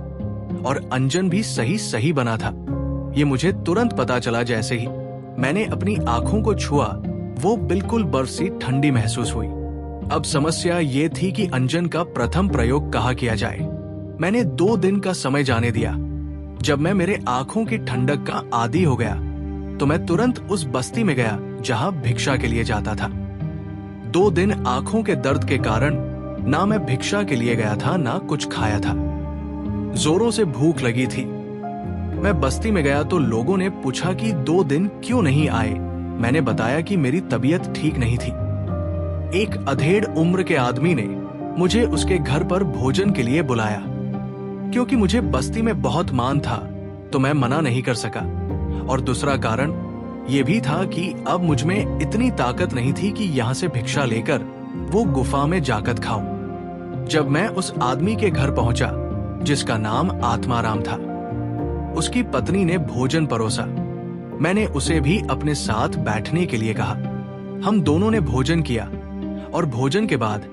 और अंजन भी सही सही बना था। ये मुझे तुरंत पता चला। जैसे ही मैंने अपनी आंखों को छुआ, वो बिल्कुल बर्फ सी ठंडी महसूस हुई। अब समस्या ये थी कि अंजन का प्रथम प्रयोग कहाँ किया जाए। मैंने 2 दिन का समय जाने दिया। जब मैं मेरे आंखों की ठंडक का आदी हो गया तो मैं तुरंत उस बस्ती में गया जहां भिक्षा के लिए जाता था। 2 दिन आंखों के दर्द के कारण ना मैं भिक्षा के लिए गया था, ना कुछ खाया था। जोरों से भूख लगी थी। मैं बस्ती में गया तो लोगों ने पूछा कि 2 दिन क्यों नहीं आए। मैंने बताया कि मेरी तबीयत ठीक नहीं थी। एक अधेड़ उम्र के आदमी ने मुझे उसके घर पर भोजन के लिए बुलाया। क्योंकि मुझे बस्ती में बहुत मान था तो मैं मना नहीं कर सका, और दूसरा कारण यह भी था कि अब मुझ में इतनी ताकत नहीं थी कि यहां से भिक्षा लेकर वो गुफा में जाकर खाऊं। जब मैं उस आदमी के घर पहुंचा जिसका नाम आत्माराम था, उसकी पत्नी ने भोजन परोसा। मैंने उसे भी अपने साथ बैठने के लिए कहा। हम दोनों ने भोजन किया और भोजन के बाद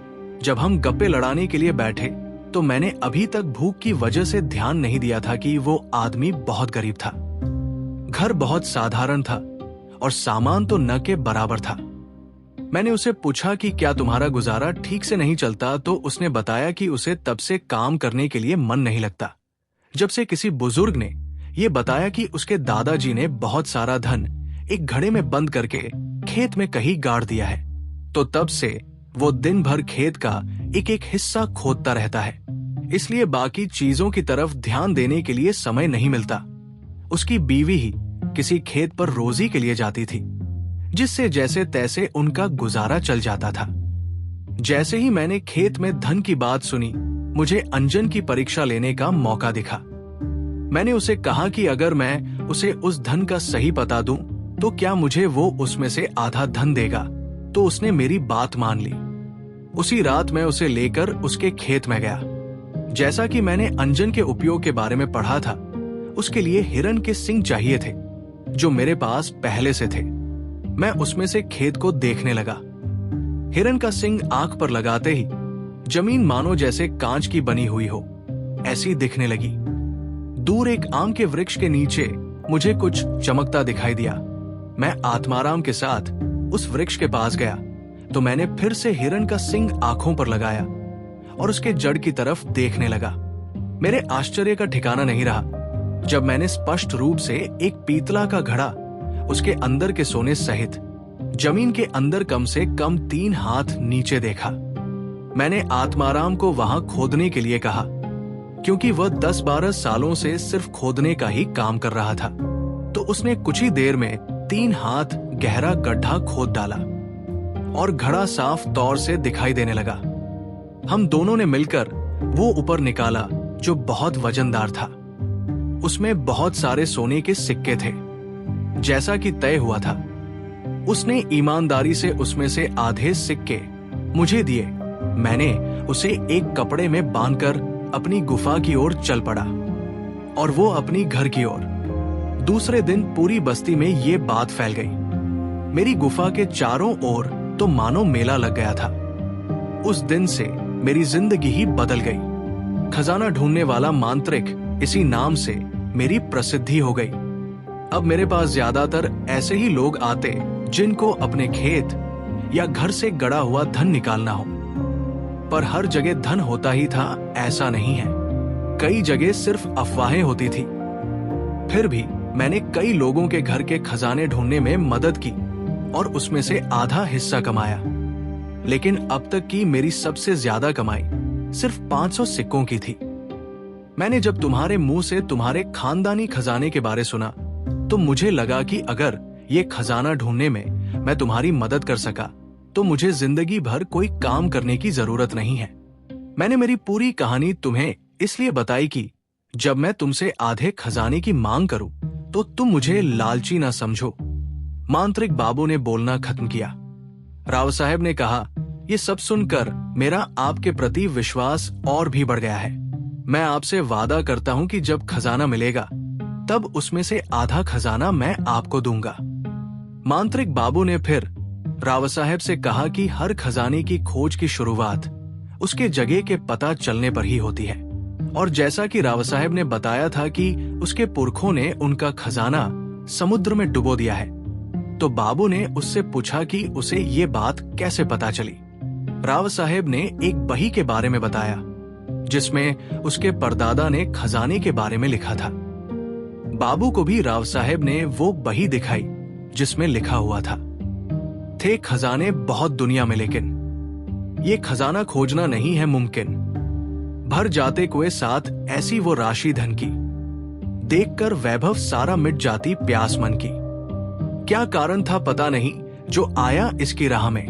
जब हम गप्पे लड़ाने के लिए बैठे तो मैंने अभी तक भूख की वजह से ध्यान नहीं दिया था कि वो आदमी बहुत गरीब था। घर बहुत साधारण था और सामान तो न के बराबर था। मैंने उसे पूछा कि क्या तुम्हारा गुजारा ठीक से नहीं चलता, तो उसने बताया कि उसे तब से काम करने के लिए मन नहीं लगता जब से किसी बुजुर्ग ने ये बताया कि उसके दादाजी ने बहुत सारा धन एक घड़े में बंद करके खेत में कहीं गाड़ दिया है। तो तब से वो दिन भर खेत का एक एक हिस्सा खोदता रहता है, इसलिए बाकी चीजों की तरफ ध्यान देने के लिए समय नहीं मिलता। उसकी बीवी ही किसी खेत पर रोजी के लिए जाती थी, जिससे जैसे तैसे उनका गुजारा चल जाता था। जैसे ही मैंने खेत में धन की बात सुनी, मुझे अंजन की परीक्षा लेने का मौका दिखा। मैंने उसे कहा कि अगर मैं उसे उस धन का सही पता दूं तो क्या मुझे वो उसमें से आधा धन देगा। तो उसने मेरी बात मान ली। उसी रात मैं उसे लेकर उसके खेत में गया। जैसा कि मैंने अंजन के उपयोग के बारे में पढ़ा था, उसके लिए हिरण के सींग चाहिए थे, जो मेरे पास पहले से थे। मैं उसमें से खेत को देखने लगा। हिरण का सींग आंख पर लगाते ही जमीन मानो जैसे कांच की बनी हुई हो, ऐसी दिखने लगी। दूर एक आम के वृक्ष के नीचे मुझे कुछ चमकता दिखाई दिया। मैं आत्माराम के साथ उस वृक्ष के पास गया तो मैंने फिर से हिरण का सींग आंखों पर लगाया और उसके जड़ की तरफ देखने लगा। मेरे आश्चर्य का ठिकाना नहीं रहा जब मैंने स्पष्ट रूप से एक पीतला का घड़ा, उसके अंदर के सोने सहित जमीन के अंदर कम से कम 3 हाथ नीचे देखा। मैंने आत्माराम को वहां खोदने के लिए कहा, क्योंकि वह 10-12 सालों से सिर्फ खोदने का ही काम कर रहा था। तो उसने कुछ ही देर में 3 हाथ गहरा गड्ढा खोद डाला और घड़ा साफ तौर से दिखाई देने लगा। हम दोनों ने मिलकर वो ऊपर निकाला, जो बहुत वजनदार था। उसमें बहुत सारे सोने के सिक्के थे, जैसा कि तय हुआ था। उसने ईमानदारी से उसमें से आधे सिक्के मुझे दिए। मैंने उसे एक कपड़े में बांधकर अपनी गुफा की ओर चल पड़ा और वो अपनी घर की ओर। दूसरे दिन पूरी बस्ती में ये बात फैल गई। मेरी गुफा के चारों ओर तो मानो मेला लग गया था। उस दिन से मेरी जिंदगी ही बदल गई। खजाना ढूंढने वाला मांत्रिक, इसी नाम से मेरी प्रसिद्धि हो गई। अब मेरे पास ज्यादातर ऐसे ही लोग आते जिनको अपने खेत या घर से गड़ा हुआ धन निकालना हो। पर हर जगह धन होता ही था, ऐसा नहीं है। कई जगह सिर्फ अफवाहें होती थी। फिर भी मैंने कई लोगों के घर के खजाने ढूंढने में मदद की और उसमें से आधा हिस्सा कमाया। लेकिन अब तक की मेरी सबसे ज्यादा कमाई सिर्फ 500 सिक्कों की थी। मैंने जब तुम्हारे मुंह से तुम्हारे खानदानी खजाने के बारे सुना तो मुझे लगा कि अगर ये खजाना ढूंढने में मैं तुम्हारी मदद कर सका तो मुझे जिंदगी भर कोई काम करने की जरूरत नहीं है। मैंने मेरी पूरी कहानी तुम्हें इसलिए बताई कि जब मैं तुमसे आधे खजाने की मांग करूं तो तुम मुझे लालची ना समझो। मांत्रिक बाबू ने बोलना खत्म किया। राव साहब ने कहा, ये सब सुनकर मेरा आपके प्रति विश्वास और भी बढ़ गया है। मैं आपसे वादा करता हूं कि जब खजाना मिलेगा तब उसमें से आधा खजाना मैं आपको दूंगा। मांत्रिक बाबू ने फिर राव साहब से कहा कि हर खजाने की खोज की शुरुआत उसके जगह के पता चलने पर ही होती है। और जैसा कि राव साहब ने बताया था कि उसके पुरखों ने उनका खजाना समुद्र में डुबो दिया है, तो बाबू ने उससे पूछा कि उसे ये बात कैसे पता चली। राव साहब ने एक बही के बारे में बताया जिसमें उसके परदादा ने खजाने के बारे में लिखा था। बाबू को भी राव साहब ने वो बही दिखाई जिसमें लिखा हुआ था, थे खजाने बहुत दुनिया में, लेकिन ये खजाना खोजना नहीं है मुमकिन। भर जाते कुएं साथ ऐसी वो राशि धन की, देखकर वैभव सारा मिट जाती प्यास मन की। क्या कारण था पता नहीं जो आया इसकी राह में,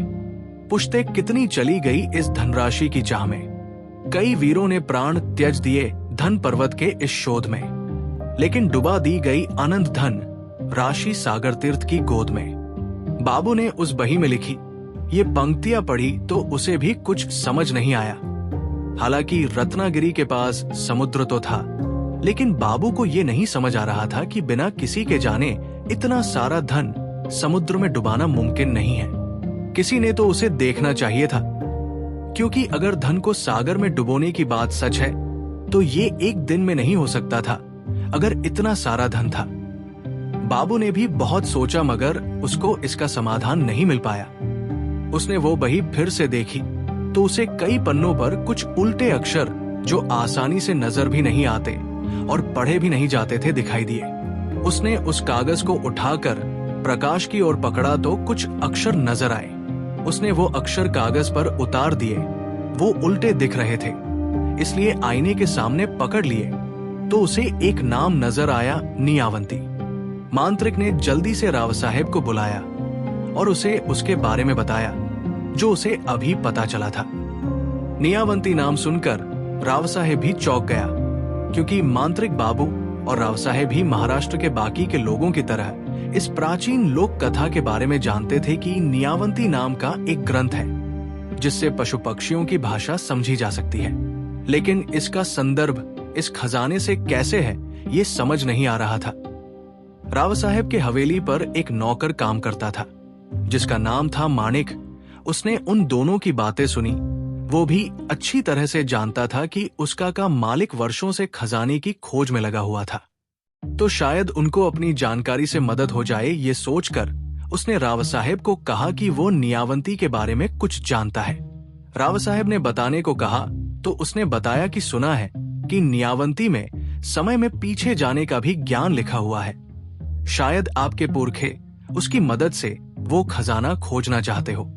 पुश्ते कितनी चली गई इस धनराशि की चाह में। कई वीरों ने प्राण त्यज दिए धन पर्वत के इस शोध में, लेकिन डुबा दी गई अनंत धन राशि सागर तीर्थ की गोद में। बाबू ने उस बही में लिखी ये पंक्तियां पढ़ी तो उसे भी कुछ समझ नहीं आया। हालांकि रत्नागिरी के पास समुद्र तो था, लेकिन बाबू को ये नहीं समझ आ रहा था कि बिना किसी के जाने इतना सारा धन समुद्र में डुबाना मुमकिन नहीं है। किसी ने तो उसे देखना चाहिए था, क्योंकि अगर धन को सागर में डुबोने की बात सच है तो ये एक दिन में नहीं हो सकता था अगर इतना सारा धन था। बाबू ने भी बहुत सोचा मगर उसको इसका समाधान नहीं मिल पाया। उसने वो बही फिर से देखी तो उसे कई पन्नों पर कुछ उल्टे अक्षर जो आसानी से नजर भी नहीं आते और पढ़े भी नहीं जाते थे दिखाई दिए। उसने उस कागज को उठाकर प्रकाश की ओर पकड़ा तो कुछ अक्षर नजर आए। उसने वो अक्षर कागज पर उतार दिए। वो उल्टे दिख रहे थे, इसलिए आईने के सामने पकड़ लिए तो उसे एक नाम नजर आया, नियावंती। मांत्रिक ने जल्दी से राव साहब को बुलाया और उसे उसके बारे में बताया जो उसे अभी पता चला था। नियावंती नाम सुनकर राव साहब भी चौंक गया, क्योंकि मांत्रिक बाबू और राव साहब भी महाराष्ट्र के बाकी के लोगों की तरह इस प्राचीन लोक कथा के बारे में जानते थे कि नियावंती नाम का एक ग्रंथ है जिससे पशु पक्षियों की भाषा समझी जा सकती है। लेकिन इसका संदर्भ इस खजाने से कैसे है, ये समझ नहीं आ रहा था। राव साहब के हवेली पर एक नौकर काम करता था, जिसका नाम था माणिक। उसने उन दोनों की बातें सुनी। वो भी अच्छी तरह से जानता था कि उसका का मालिक वर्षों से खजाने की खोज में लगा हुआ था, तो शायद उनको अपनी जानकारी से मदद हो जाए, ये सोचकर उसने राव साहब को कहा कि वो नियावंती के बारे में कुछ जानता है। राव साहब ने बताने को कहा तो उसने बताया कि सुना है कि नियावंती में समय में पीछे जाने का भी ज्ञान लिखा हुआ है। शायद आपके पुरखे उसकी मदद से वो खजाना खोजना चाहते हो।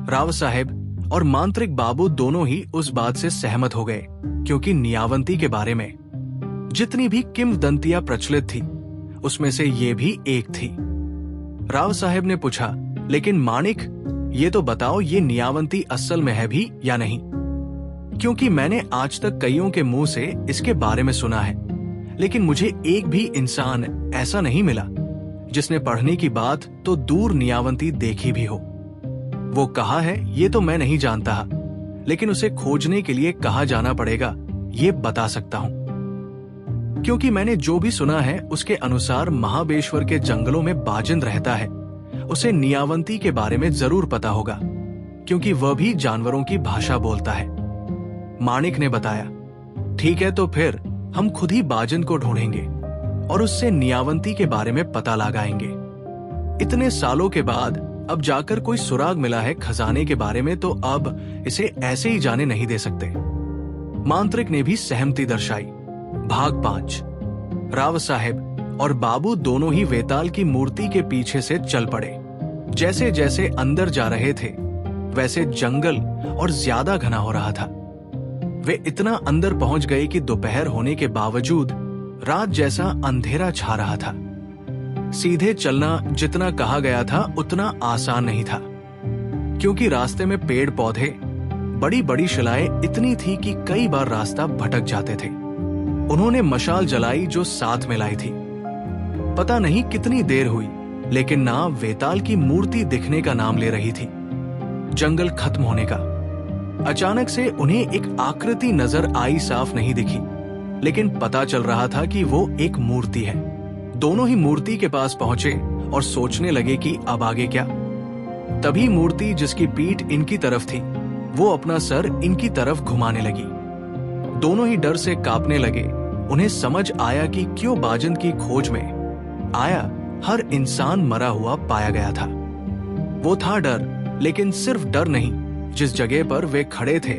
राव साहब और मांत्रिक बाबू दोनों ही उस बात से सहमत हो गए, क्योंकि नियावंती के बारे में जितनी भी किंवदंतियां प्रचलित थी, उसमें से ये भी एक थी। राव साहब ने पूछा, लेकिन माणिक, ये तो बताओ, ये नियावंती असल में है भी या नहीं? क्योंकि मैंने आज तक कईयों के मुंह से इसके बारे में सुना है, लेकिन मुझे एक भी इंसान ऐसा नहीं मिला जिसने पढ़ने की बात तो दूर नियावंती देखी भी हो। वो कहा है, ये तो मैं नहीं जानता, लेकिन उसे खोजने के लिए कहाँ जाना पड़ेगा ये बता सकता हूँ। क्योंकि मैंने जो भी सुना है उसके अनुसार महाबेश्वर के जंगलों में बाजिंद रहता है। उसे नियावंती के बारे में जरूर पता होगा, क्योंकि वह भी जानवरों की भाषा बोलता है। माणिक ने बताया, ठीक है, तो फिर हम खुद ही बाजिंद को ढूंढेंगे और उससे नियावंती के बारे में पता लगाएंगे। इतने सालों के बाद अब जाकर कोई सुराग मिला है खजाने के बारे में, तो अब इसे ऐसे ही जाने नहीं दे सकते। मांत्रिक ने भी सहमति दर्शाई। भाग 5। राव साहब और बाबू दोनों ही वेताल की मूर्ति के पीछे से चल पड़े। जैसे जैसे अंदर जा रहे थे, वैसे जंगल और ज्यादा घना हो रहा था। वे इतना अंदर पहुंच गए कि दोपहर होने के बावजूद रात जैसा अंधेरा छा रहा था। सीधे चलना जितना कहा गया था उतना आसान नहीं था, क्योंकि रास्ते में पेड़ पौधे, बड़ी बड़ी शिलाएं इतनी थी कि कई बार रास्ता भटक जाते थे। उन्होंने मशाल जलाई जो साथ में लाई थी। पता नहीं कितनी देर हुई, लेकिन ना वेताल की मूर्ति दिखने का नाम ले रही थी। जंगल खत्म होने का। अचानक से उन्हें एक आकृति नजर आई, साफ नहीं दिखी, लेकिन पता चल रहा था कि वो एक मूर्ति है। दोनों ही मूर्ति के पास पहुंचे और सोचने लगे कि अब आगे क्या। तभी मूर्ति, जिसकी पीठ इनकी तरफ थी, वो अपना सर इनकी तरफ घुमाने लगी। दोनों ही डर से कांपने लगे। उन्हें समझ आया कि क्यों बाजिंद की खोज में आया हर इंसान मरा हुआ पाया गया था। वो था डर, लेकिन सिर्फ डर नहीं। जिस जगह पर वे खड़े थे,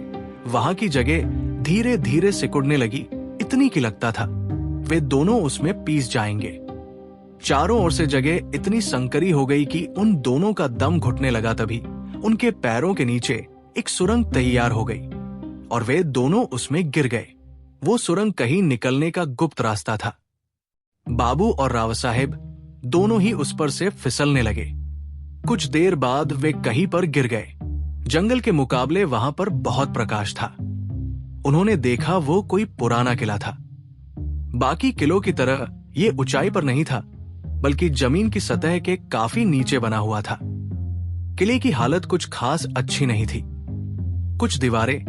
वहां की जगह धीरे धीरे सिकुड़ने लगी, इतनी कि लगता था वे दोनों उसमें पीस जाएंगे। चारों ओर से जगह इतनी संकरी हो गई कि उन दोनों का दम घुटने लगा। तभी उनके पैरों के नीचे एक सुरंग तैयार हो गई और वे दोनों उसमें गिर गए। वो सुरंग कहीं निकलने का गुप्त रास्ता था। बाबू और राव साहेब दोनों ही उस पर से फिसलने लगे। कुछ देर बाद वे कहीं पर गिर गए। जंगल के मुकाबले वहां पर बहुत प्रकाश था। उन्होंने देखा वो कोई पुराना किला था। बाकी किलों की तरह ये ऊंचाई पर नहीं था, बल्कि जमीन की सतह के काफी नीचे बना हुआ था। किले की हालत कुछ खास अच्छी नहीं थी। कुछ दीवारें,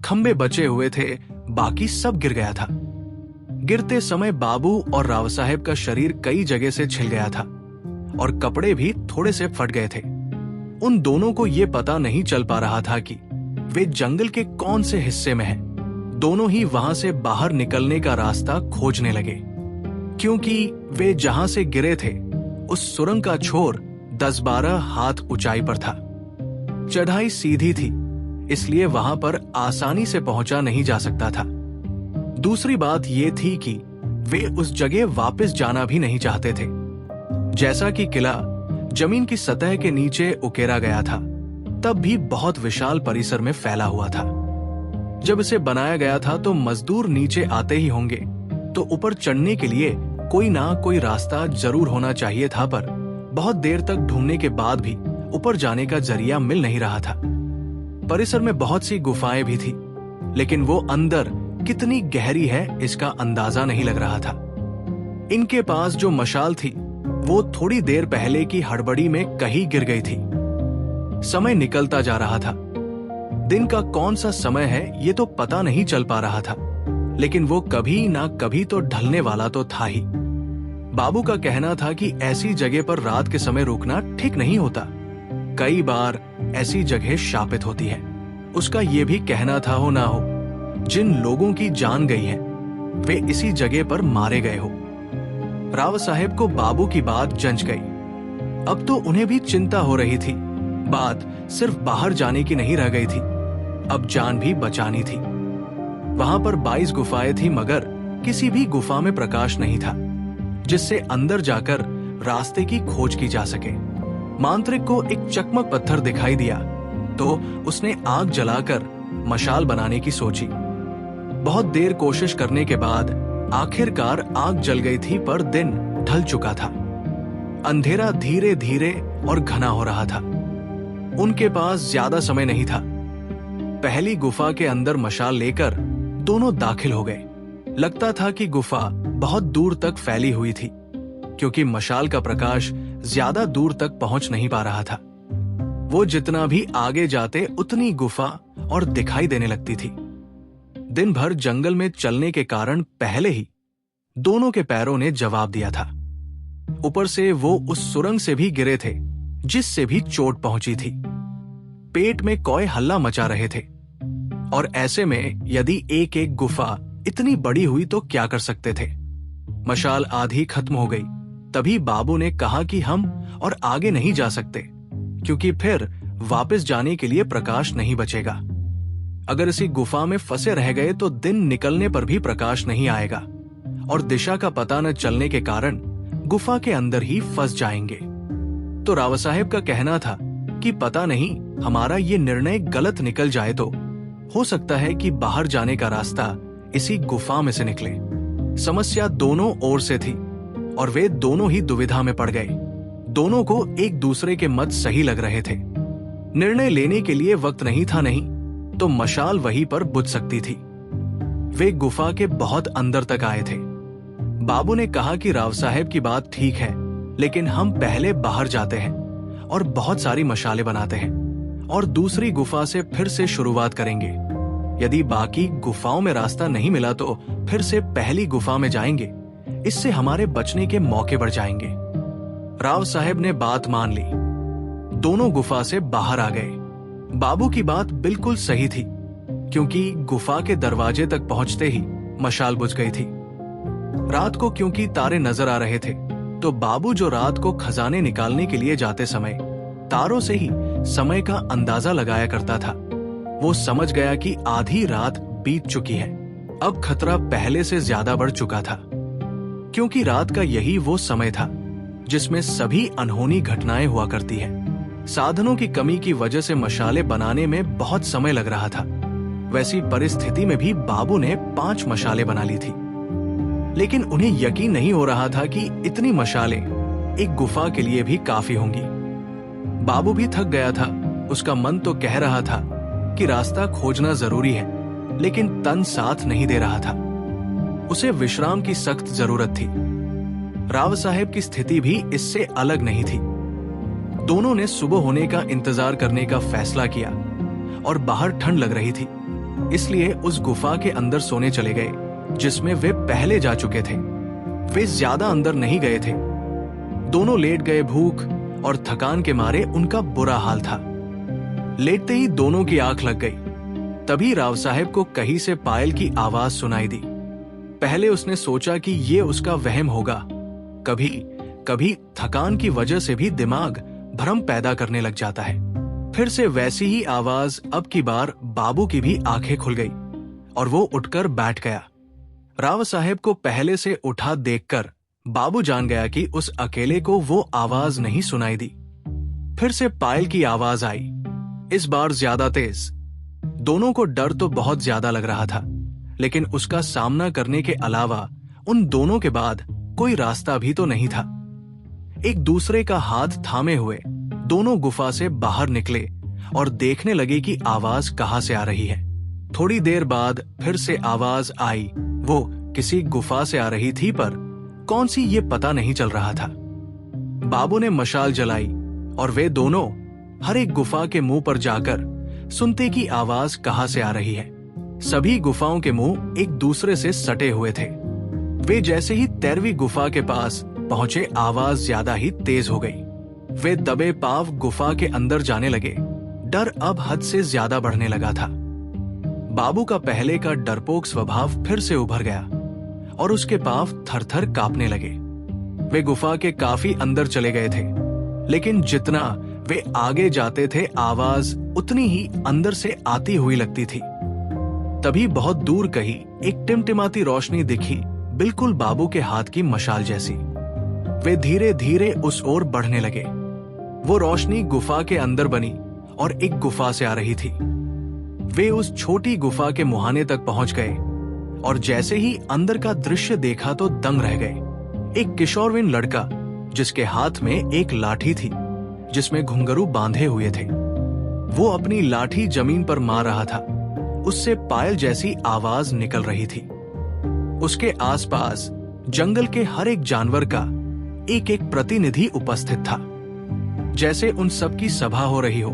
खंबे बचे हुए थे, बाकी सब गिर गया था। गिरते समय बाबू और राव साहब का शरीर कई जगह से छिल गया था और कपड़े भी थोड़े से फट गए थे। उन दोनों को ये पता नहीं चल पा रहा था कि वे जंगल के कौन से हिस्से में हैं। दोनों ही वहां से बाहर निकलने का रास्ता खोजने लगे, क्योंकि वे जहां से गिरे थे उस सुरंग का छोर 10-12 हाथ ऊंचाई पर था। चढ़ाई सीधी थी, इसलिए वहां पर आसानी से पहुंचा नहीं जा सकता था। दूसरी बात ये थी कि वे उस जगह वापस जाना भी नहीं चाहते थे। जैसा कि किला जमीन की सतह के नीचे उकेरा गया था, तब भी बहुत विशाल परिसर में फैला हुआ था। जब इसे बनाया गया था तो मजदूर नीचे आते ही होंगे, तो ऊपर चढ़ने के लिए कोई ना कोई रास्ता जरूर होना चाहिए था, पर बहुत देर तक ढूंढने के बाद भी ऊपर जाने का जरिया मिल नहीं रहा था। परिसर में बहुत सी गुफाएं भी थी, लेकिन वो अंदर कितनी गहरी है इसका अंदाजा नहीं लग रहा था। इनके पास जो मशाल थी वो थोड़ी देर पहले की हड़बड़ी में कहीं गिर गई थी। समय निकलता जा रहा था। दिन का कौन सा समय है ये तो पता नहीं चल पा रहा था, लेकिन वो कभी ना कभी तो ढलने वाला तो था ही। बाबू का कहना था कि ऐसी जगह पर रात के समय रुकना ठीक नहीं होता। कई बार ऐसी जगह शापित होती है। उसका ये भी कहना था, हो ना हो, जिन लोगों की जान गई है वे इसी जगह पर मारे गए हो। राव साहेब को बाबू की बात जंच गई। अब तो उन्हें भी चिंता हो रही थी। बात सिर्फ बाहर जाने की नहीं रह गई थी, अब जान भी बचानी थी। वहां पर 22 गुफाएं थी, मगर किसी भी गुफा में प्रकाश नहीं था जिससे अंदर जाकर रास्ते की खोज की जा सके। मांत्रिक को एक चकमक पत्थर दिखाई दिया तो उसने आग जलाकर मशाल बनाने की सोची। बहुत देर कोशिश करने के बाद आखिरकार आग जल गई थी, पर दिन ढल चुका था। अंधेरा धीरे धीरे और घना हो रहा था। उनके पास ज्यादा समय नहीं था। पहली गुफा के अंदर मशाल लेकर दोनों दाखिल हो गए। लगता था कि गुफा बहुत दूर तक फैली हुई थी, क्योंकि मशाल का प्रकाश ज्यादा दूर तक पहुंच नहीं पा रहा था। वो जितना भी आगे जाते उतनी गुफा और दिखाई देने लगती थी। दिन भर जंगल में चलने के कारण पहले ही दोनों के पैरों ने जवाब दिया था। ऊपर से वो उस सुरंग से भी गिरे थे जिससे भी चोट पहुंची थी। पेट में कौए हल्ला मचा रहे थे, और ऐसे में यदि एक एक गुफा इतनी बड़ी हुई तो क्या कर सकते थे। मशाल आधी खत्म हो गई। तभी बाबू ने कहा कि हम और आगे नहीं जा सकते, क्योंकि फिर वापस जाने के लिए प्रकाश नहीं बचेगा। अगर इसी गुफा में फंसे रह गए तो दिन निकलने पर भी प्रकाश नहीं आएगा, और दिशा का पता न चलने के कारण गुफा के अंदर ही फंस जाएंगे। तो राव साहेब का कहना था कि पता नहीं हमारा ये निर्णय गलत निकल जाए तो हो सकता है कि बाहर जाने का रास्ता इसी गुफा में से निकले। समस्या दोनों ओर से थी और वे दोनों ही दुविधा में पड़ गए। दोनों को एक दूसरे के मत सही लग रहे थे। निर्णय लेने के लिए वक्त नहीं था, नहीं तो मशाल वहीं पर बुझ सकती थी। वे गुफा के बहुत अंदर तक आए थे। बाबू ने कहा कि राव साहेब की बात ठीक है, लेकिन हम पहले बाहर जाते हैं और बहुत सारी मशालें बनाते हैं और दूसरी गुफा से फिर से शुरुआत करेंगे। यदि बाकी गुफाओं में रास्ता नहीं मिला तो फिर से पहली गुफा में जाएंगे। इससे हमारे बचने के मौके बढ़ जाएंगे। राव साहेब ने बात मान ली। दोनों गुफा से बाहर आ गए। बाबू की बात बिल्कुल सही थी, क्योंकि गुफा के दरवाजे तक पहुंचते ही मशाल बुझ गई थी। रात को क्योंकि तारे नजर आ रहे थे, तो बाबू जो रात को खजाने निकालने के लिए जाते समय तारों से ही समय का अंदाजा लगाया करता था, वो समझ गया कि आधी रात बीत चुकी है। अब खतरा पहले से ज्यादा बढ़ चुका था, क्योंकि रात का यही वो समय था जिसमें सभी अनहोनी घटनाएं हुआ करती है। साधनों की कमी की वजह से मशाले बनाने में बहुत समय लग रहा था। वैसी परिस्थिति में भी बाबू ने 5 मशालें बना ली थी, लेकिन उन्हें यकीन नहीं हो रहा था कि इतनी मशालें एक गुफा के लिए भी काफी होंगी। बाबू भी थक गया था। उसका मन तो कह रहा था कि रास्ता खोजना जरूरी है, लेकिन तन साथ नहीं दे रहा था। उसे विश्राम की सख्त जरूरत थी। राव साहेब की स्थिति भी इससे अलग नहीं थी। दोनों ने सुबह होने का इंतजार करने का फैसला किया, और बाहर ठंड लग रही थी, इसलिए उस गुफा के अंदर सोने चले गए जिसमें वे पहले जा चुके थे। वे ज्यादा अंदर नहीं गए थे। दोनों लेट गए। भूख और थकान के मारे उनका बुरा हाल था। लेटते ही दोनों की आंख लग गई। तभी राव साहेब को कहीं से पायल की आवाज सुनाई दी। पहले उसने सोचा कि ये उसका वहम होगा। कभी कभी थकान की वजह से भी दिमाग भ्रम पैदा करने लग जाता है। फिर से वैसी ही आवाज। अब की बार बाबू की भी आंखें खुल गई और वो उठकर बैठ गया। राव साहेब को पहले से उठा देखकर बाबू जान गया कि उस अकेले को वो आवाज नहीं सुनाई दी। फिर से पायल की आवाज आई, इस बार ज्यादा तेज। दोनों को डर तो बहुत ज्यादा लग रहा था, लेकिन उसका सामना करने के अलावा उन दोनों के बाद कोई रास्ता भी तो नहीं था। एक दूसरे का हाथ थामे हुए दोनों गुफा से बाहर निकले और देखने लगे कि आवाज कहां से आ रही है। थोड़ी देर बाद फिर से आवाज आई। वो किसी गुफा से आ रही थी, पर कौन सी ये पता नहीं चल रहा था। बाबू ने मशाल जलाई और वे दोनों हर एक गुफा के मुंह पर जाकर सुनते कि आवाज कहां से आ रही है। सभी गुफाओं के मुंह एक दूसरे से सटे हुए थे। वे जैसे ही 13वीं गुफा के पास पहुंचे, आवाज ज्यादा ही तेज हो गई। वे दबे पांव गुफा के अंदर जाने लगे। डर अब हद से ज्यादा बढ़ने लगा था। बाबू का पहले का डरपोक स्वभाव फिर से उभर गया और उसके पांव थर-थर कांपने लगे। वे गुफा के काफी अंदर चले गए थे, लेकिन जितना वे आगे जाते थे, आवाज उतनी ही अंदर से आती हुई लगती थी। तभी बहुत दूर कहीं एक टिमटिमाती रोशनी दिखी, बिल्कुल बाबू के हाथ की मशाल जैसी। वे धीरे धीरे उस ओर बढ़ने लगे। वो रोशनी गुफा के अंदर बनी और एक गुफा से आ रही थी। वे उस छोटी गुफा के मुहाने तक पहुंच गए और जैसे ही अंदर का दृश्य देखा तो दंग रह गए। एक किशोरवयीन लड़का जिसके हाथ में एक लाठी थी जिसमें घुंघरू बांधे हुए थे, वो अपनी लाठी जमीन पर मार रहा था। उससे पायल जैसी आवाज निकल रही थी। उसके आसपास जंगल के हर एक जानवर का एक एक प्रतिनिधि उपस्थित था, जैसे उन सबकी सभा हो रही हो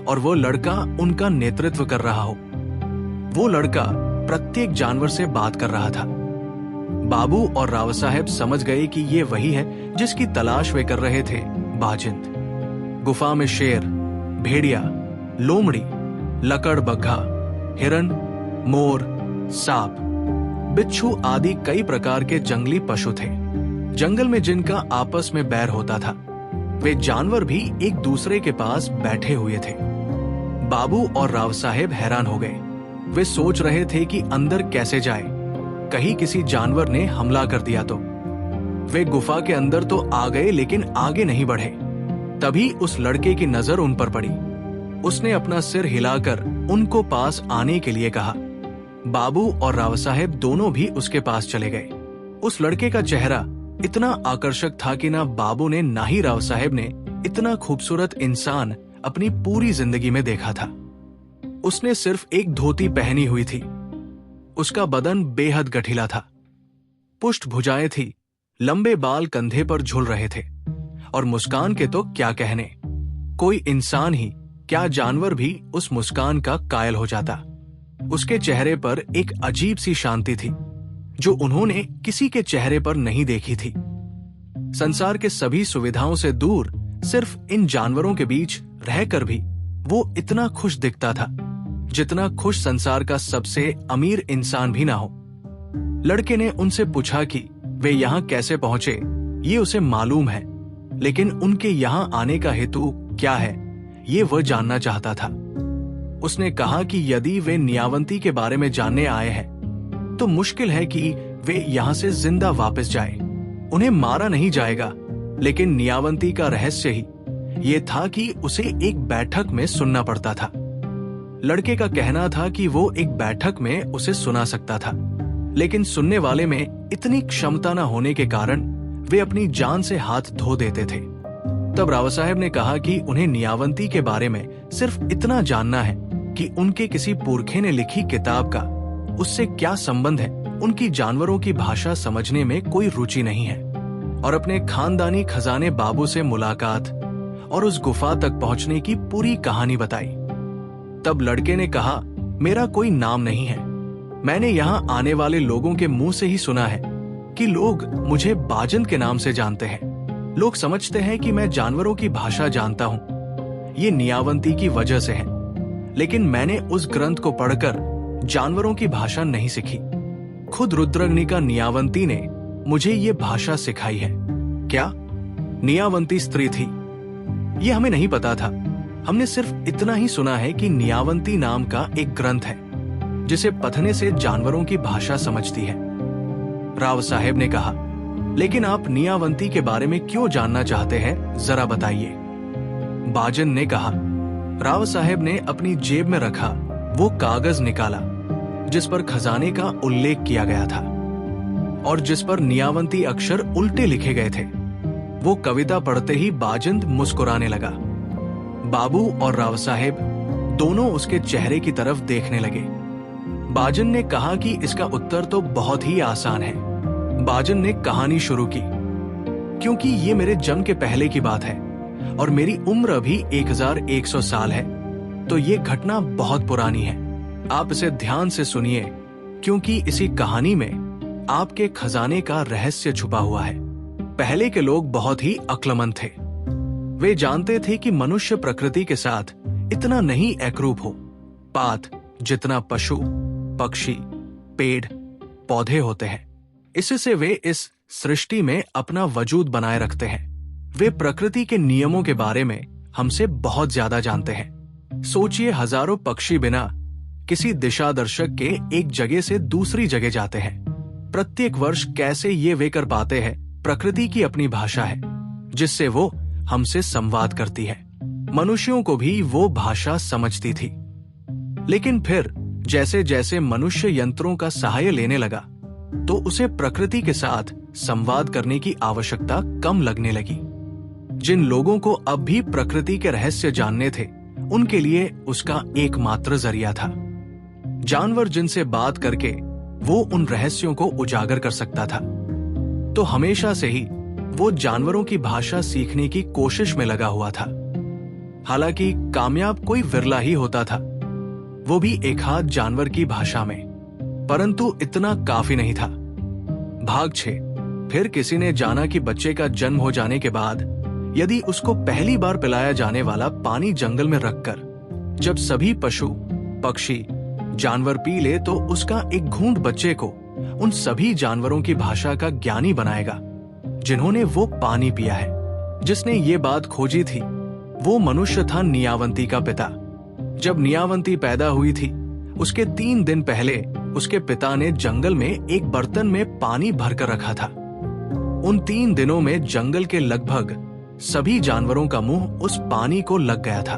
और वो लड़का उनका नेतृत्व कर रहा हो। वो लड़का प्रत्येक जानवर से बात कर रहा था। बाबू और राव साहब समझ गए कि ये वही है जिसकी तलाश वे कर रहे थे, बाजिंद। गुफा में शेर, भेड़िया, लोमड़ी, लकड़बग्घा, हिरन, मोर, सांप, बिच्छू आदि कई प्रकार के जंगली पशु थे, जंगल में जिनका आपस में बैर होता था। वे जानवर भी एक दूसरे के पास बैठे हुए थे। बाबू और राव साहेब हैरान हो गए। वे सोच रहे थे कि अंदर कैसे जाए, कहीं किसी जानवर ने हमला कर दिया तो। वे गुफा के अंदर तो आ गए, लेकिन आगे नहीं बढ़े। तभी उस लड़के की नजर उन पर पड़ी। उसने अपना सिर हिलाकर उनको पास आने के लिए कहा। बाबू और राव साहेब दोनों भी उसके पास चले गए। उस लड़के का चेहरा इतना आकर्षक था कि ना बाबू ने ना ही राव साहेब ने इतना खूबसूरत इंसान अपनी पूरी जिंदगी में देखा था। उसने सिर्फ एक धोती पहनी हुई थी। उसका बदन बेहद गठीला था, पुष्ट भुजाएं थी, लंबे बाल कंधे पर झूल रहे थे और मुस्कान के तो क्या कहने। कोई इंसान ही क्या जानवर भी उस मुस्कान का कायल हो जाता। उसके चेहरे पर एक अजीब सी शांति थी जो उन्होंने किसी के चेहरे पर नहीं देखी थी। संसार के सभी सुविधाओं से दूर सिर्फ इन जानवरों के बीच रहकर भी वो इतना खुश दिखता था जितना खुश संसार का सबसे अमीर इंसान भी ना हो। लड़के ने उनसे पूछा कि वे यहाँ कैसे पहुंचे। ये उसे मालूम है, लेकिन उनके यहाँ आने का हेतु क्या है ये वह जानना चाहता था। उसने कहा कि यदि वे नियावंती के बारे में जानने आए हैं तो मुश्किल है कि वे यहाँ से जिंदा वापस जाए। उन्हें मारा नहीं जाएगा, लेकिन नियावंती का रहस्य ही ये था कि उसे एक बैठक में सुनना पड़ता था। लड़के का कहना था कि वो एक बैठक में उसे सुना सकता था, लेकिन सुनने वाले में इतनी क्षमता न होने के कारण वे अपनी जान से हाथ धो देते थे। तब राव साहब ने कहा कि उन्हें नियावंती के बारे में सिर्फ इतना जानना है कि उनके किसी पुरखे ने लिखी किताब का उससे क्या संबंध है। उनकी जानवरों की भाषा समझने में कोई रुचि नहीं है। और अपने खानदानी खजाने बाबू से मुलाकात और उस गुफा तक पहुंचने की पूरी कहानी बताई। तब लड़के ने कहा, मेरा कोई नाम नहीं है। मैंने यहाँ आने वाले लोगों के मुंह से ही सुना है कि लोग मुझे बाजिंद के नाम से जानते हैं। लोग समझते हैं कि मैं जानवरों की भाषा जानता हूँ। ये नियावंती की वजह से है, लेकिन मैंने उस ग्रंथ को पढ़कर जानवरों की भाषा नहीं सीखी। खुद रुद्रग्नि का नियावंती ने मुझे ये भाषा सिखाई है। क्या नियावंती स्त्री थी? ये हमें नहीं पता था। हमने सिर्फ इतना ही सुना है कि नियावंती नाम का एक ग्रंथ है जिसे पढ़ने से जानवरों की भाषा समझती है। राव साहेब ने कहा, लेकिन आप नियावंती के बारे में क्यों जानना चाहते हैं, जरा बताइए। बाजिंद ने कहा। राव साहेब ने अपनी जेब में रखा वो कागज निकाला जिस पर खजाने का उल्लेख किया गया था और जिस पर नियावंती अक्षर उल्टे लिखे गए थे। वो कविता पढ़ते ही बाजिंद मुस्कुराने लगा। बाबू और राव साहेब दोनों उसके चेहरे की तरफ देखने लगे। बाजिंद ने कहा कि इसका उत्तर तो बहुत ही आसान है। बाजिंद ने कहानी शुरू की, क्योंकि ये मेरे जन्म के पहले की बात है और मेरी उम्र भी 1100 साल है। तो ये घटना बहुत पुरानी है। आप इसे ध्यान से सुनिए, क्योंकि इसी कहानी में आपके खजाने का रहस्य छुपा हुआ है। पहले के लोग बहुत ही अक्लमंद थे। वे जानते थे कि मनुष्य प्रकृति के साथ इतना नहीं एकरूप हो पात जितना पशु, पक्षी, पेड़, पौधे होते हैं। इससे वे इस सृष्टि में अपना वजूद बनाए रखते हैं। वे प्रकृति के नियमों के बारे में हमसे बहुत ज्यादा जानते हैं। सोचिए, हजारों पक्षी बिना किसी दिशा दर्शक के एक जगह से दूसरी जगह जाते हैं। प्रत्येक वर्ष कैसे ये वे कर पाते हैं? प्रकृति की अपनी भाषा है जिससे वो हमसे संवाद करती है। मनुष्यों को भी वो भाषा समझती थी। लेकिन फिर जैसे जैसे मनुष्य यंत्रों का सहाय लेने लगा तो उसे प्रकृति के साथ संवाद करने की आवश्यकता कम लगने लगी। जिन लोगों को अब भी प्रकृति के रहस्य जानने थे, उनके लिए उसका एकमात्र जरिया था। जानवर जिनसे बात करके वो उन रहस्यों को उजागर कर सकता था। तो हमेशा से ही वो जानवरों की भाषा सीखने की कोशिश में लगा हुआ था। हालांकि कामयाब कोई विरला ही होता था, वो भी एक हाथ जानवर की भाषा में, परंतु इतना काफी नहीं था। भाग 6। फिर किसी ने जाना कि बच्चे का जन्म हो जाने के बाद यदि उसको पहली बार पिलाया जाने वाला पानी जंगल में रखकर जब सभी पशु, पक्षी, जानवर पी ले तो उसका एक घूंट बच्चे को उन सभी जानवरों की भाषा का ज्ञानी बनाएगा जिन्होंने वो पानी पिया है। जिसने ये बात खोजी थी वो मनुष्य था नियावंती का पिता। जब नियावंती पैदा हुई थी उसके 3 दिन पहले उसके पिता ने जंगल में एक बर्तन में पानी भरकर रखा था। उन 3 दिनों में जंगल के लगभग सभी जानवरों का मुंह उस पानी को लग गया था।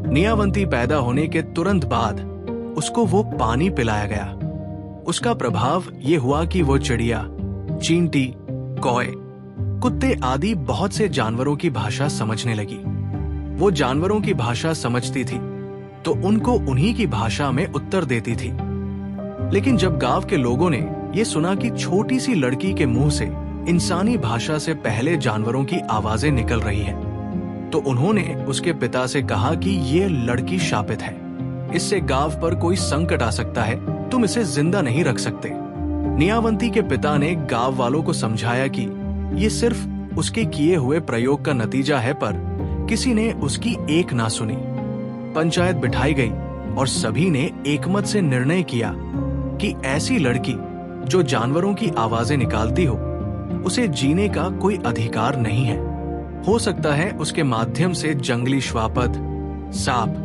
नियावंती पैदा होने के तुरंत बाद उसको वो पानी पिलाया गया। उसका प्रभाव ये हुआ कि वो चिड़िया, चींटी, कौए, कुत्ते आदि बहुत से जानवरों की भाषा समझने लगी। वो जानवरों की भाषा समझती थी तो उनको उन्हीं की भाषा में उत्तर देती थी। लेकिन जब गांव के लोगों ने ये सुना कि छोटी सी लड़की के मुंह से इंसानी भाषा से पहले जानवरों की आवाजें निकल रही हैं, तो उन्होंने उसके पिता से कहा कि ये लड़की शापित है, इससे गांव पर कोई संकट आ सकता है, तुम इसे जिंदा नहीं रख सकते। नियावंती के पिता ने गांव वालों को समझाया कि ये सिर्फ उसके किए हुए प्रयोग का नतीजा है, पर किसी ने उसकी एक ना सुनी। पंचायत बिठाई गई और सभी ने एकमत से निर्णय किया कि ऐसी लड़की जो जानवरों की आवाजें निकालती हो, उसे जीने का कोई अधिकार नहीं है। हो सकता है उसके माध्यम से जंगली श्वापद, सांप,